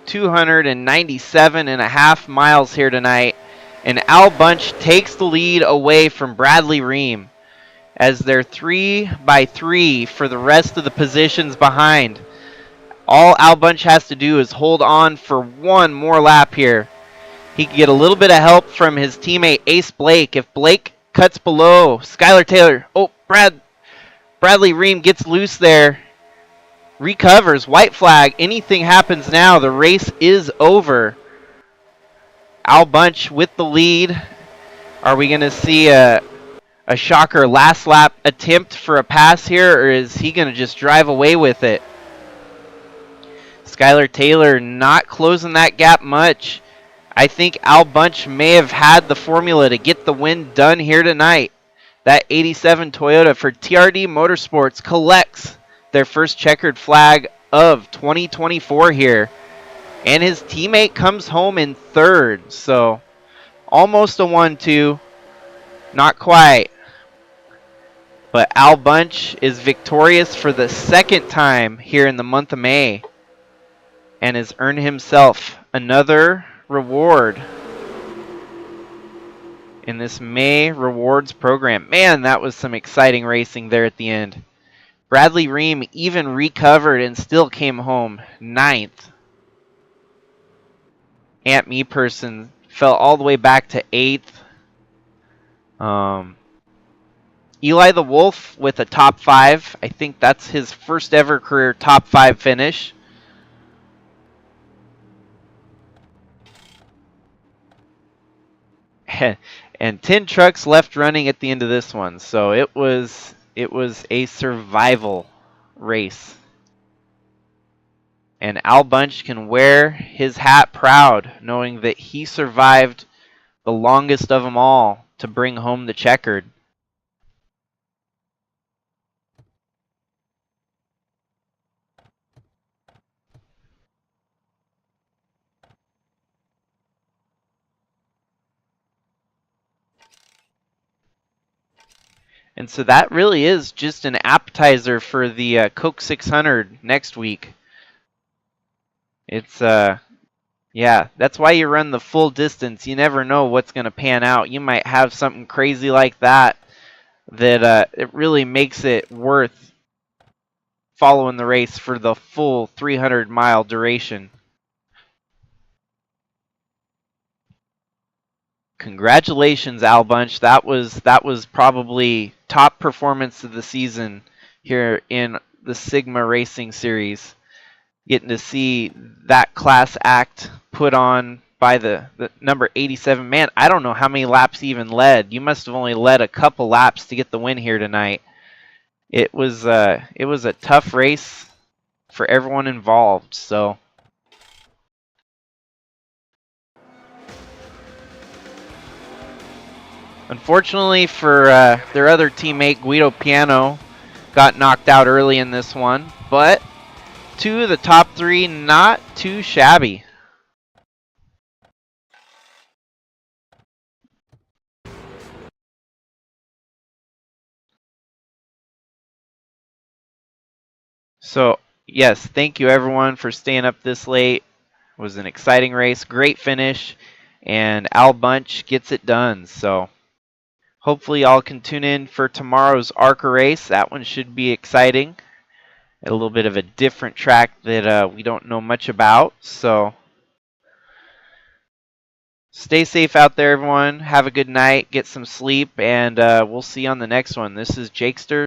297.5 miles here tonight. And Al Bunch takes the lead away from Bradley Ream as they're 3 by 3 for the rest of the positions behind. All Al Bunch has to do is hold on for 1 more lap here. He can get a little bit of help from his teammate Ace Blake. If Blake cuts below Skylar Taylor, Bradley Ream gets loose there, recovers, white flag. Anything happens now, the race is over. Al Bunch with the lead. Are we going to see a shocker last lap attempt for a pass here, or is he going to just drive away with it? Skylar Taylor not closing that gap much. I think Al Bunch may have had the formula to get the win done here tonight. That 87 Toyota for TRD Motorsports collects their first checkered flag of 2024 here. And his teammate comes home in third. So almost a 1-2. Not quite. But Al Bunch is victorious for the second time here in the month of May. And has earned himself another reward in this May rewards program. Man, that was some exciting racing there at the end. Bradley Ream even recovered and still came home 9th. Aunt Me Person fell all the way back to 8th. Eli the Wolf with a top 5. I think that's his first ever career top 5 finish. And 10 trucks left running at the end of this one. So it was a survival race. And Al Bunch can wear his hat proud, knowing that he survived the longest of them all to bring home the checkered. And so that really is just an appetizer for the Coke 600 next week. It's yeah, that's why you run the full distance. You never know what's going to pan out. You might have something crazy like that it really makes it worth following the race for the full 300-mile duration. Congratulations, Al Bunch. That was probably top performance of the season here in the Sigma Racing Series. Getting to see that class act put on by the number 87. Man, I don't know how many laps he even led. You must have only led a couple laps to get the win here tonight. It was a tough race for everyone involved. So unfortunately for their other teammate, Guido Piano, got knocked out early in this one, but 2 of the top 3, not too shabby. So yes, thank you everyone for staying up this late. It was an exciting race, great finish, and Al Bunch gets it done. So hopefully y'all can tune in for tomorrow's ARCA race. That one should be exciting. A little bit of a different track that we don't know much about. So stay safe out there, everyone. Have a good night. Get some sleep, and we'll see you on the next one. This is Jakester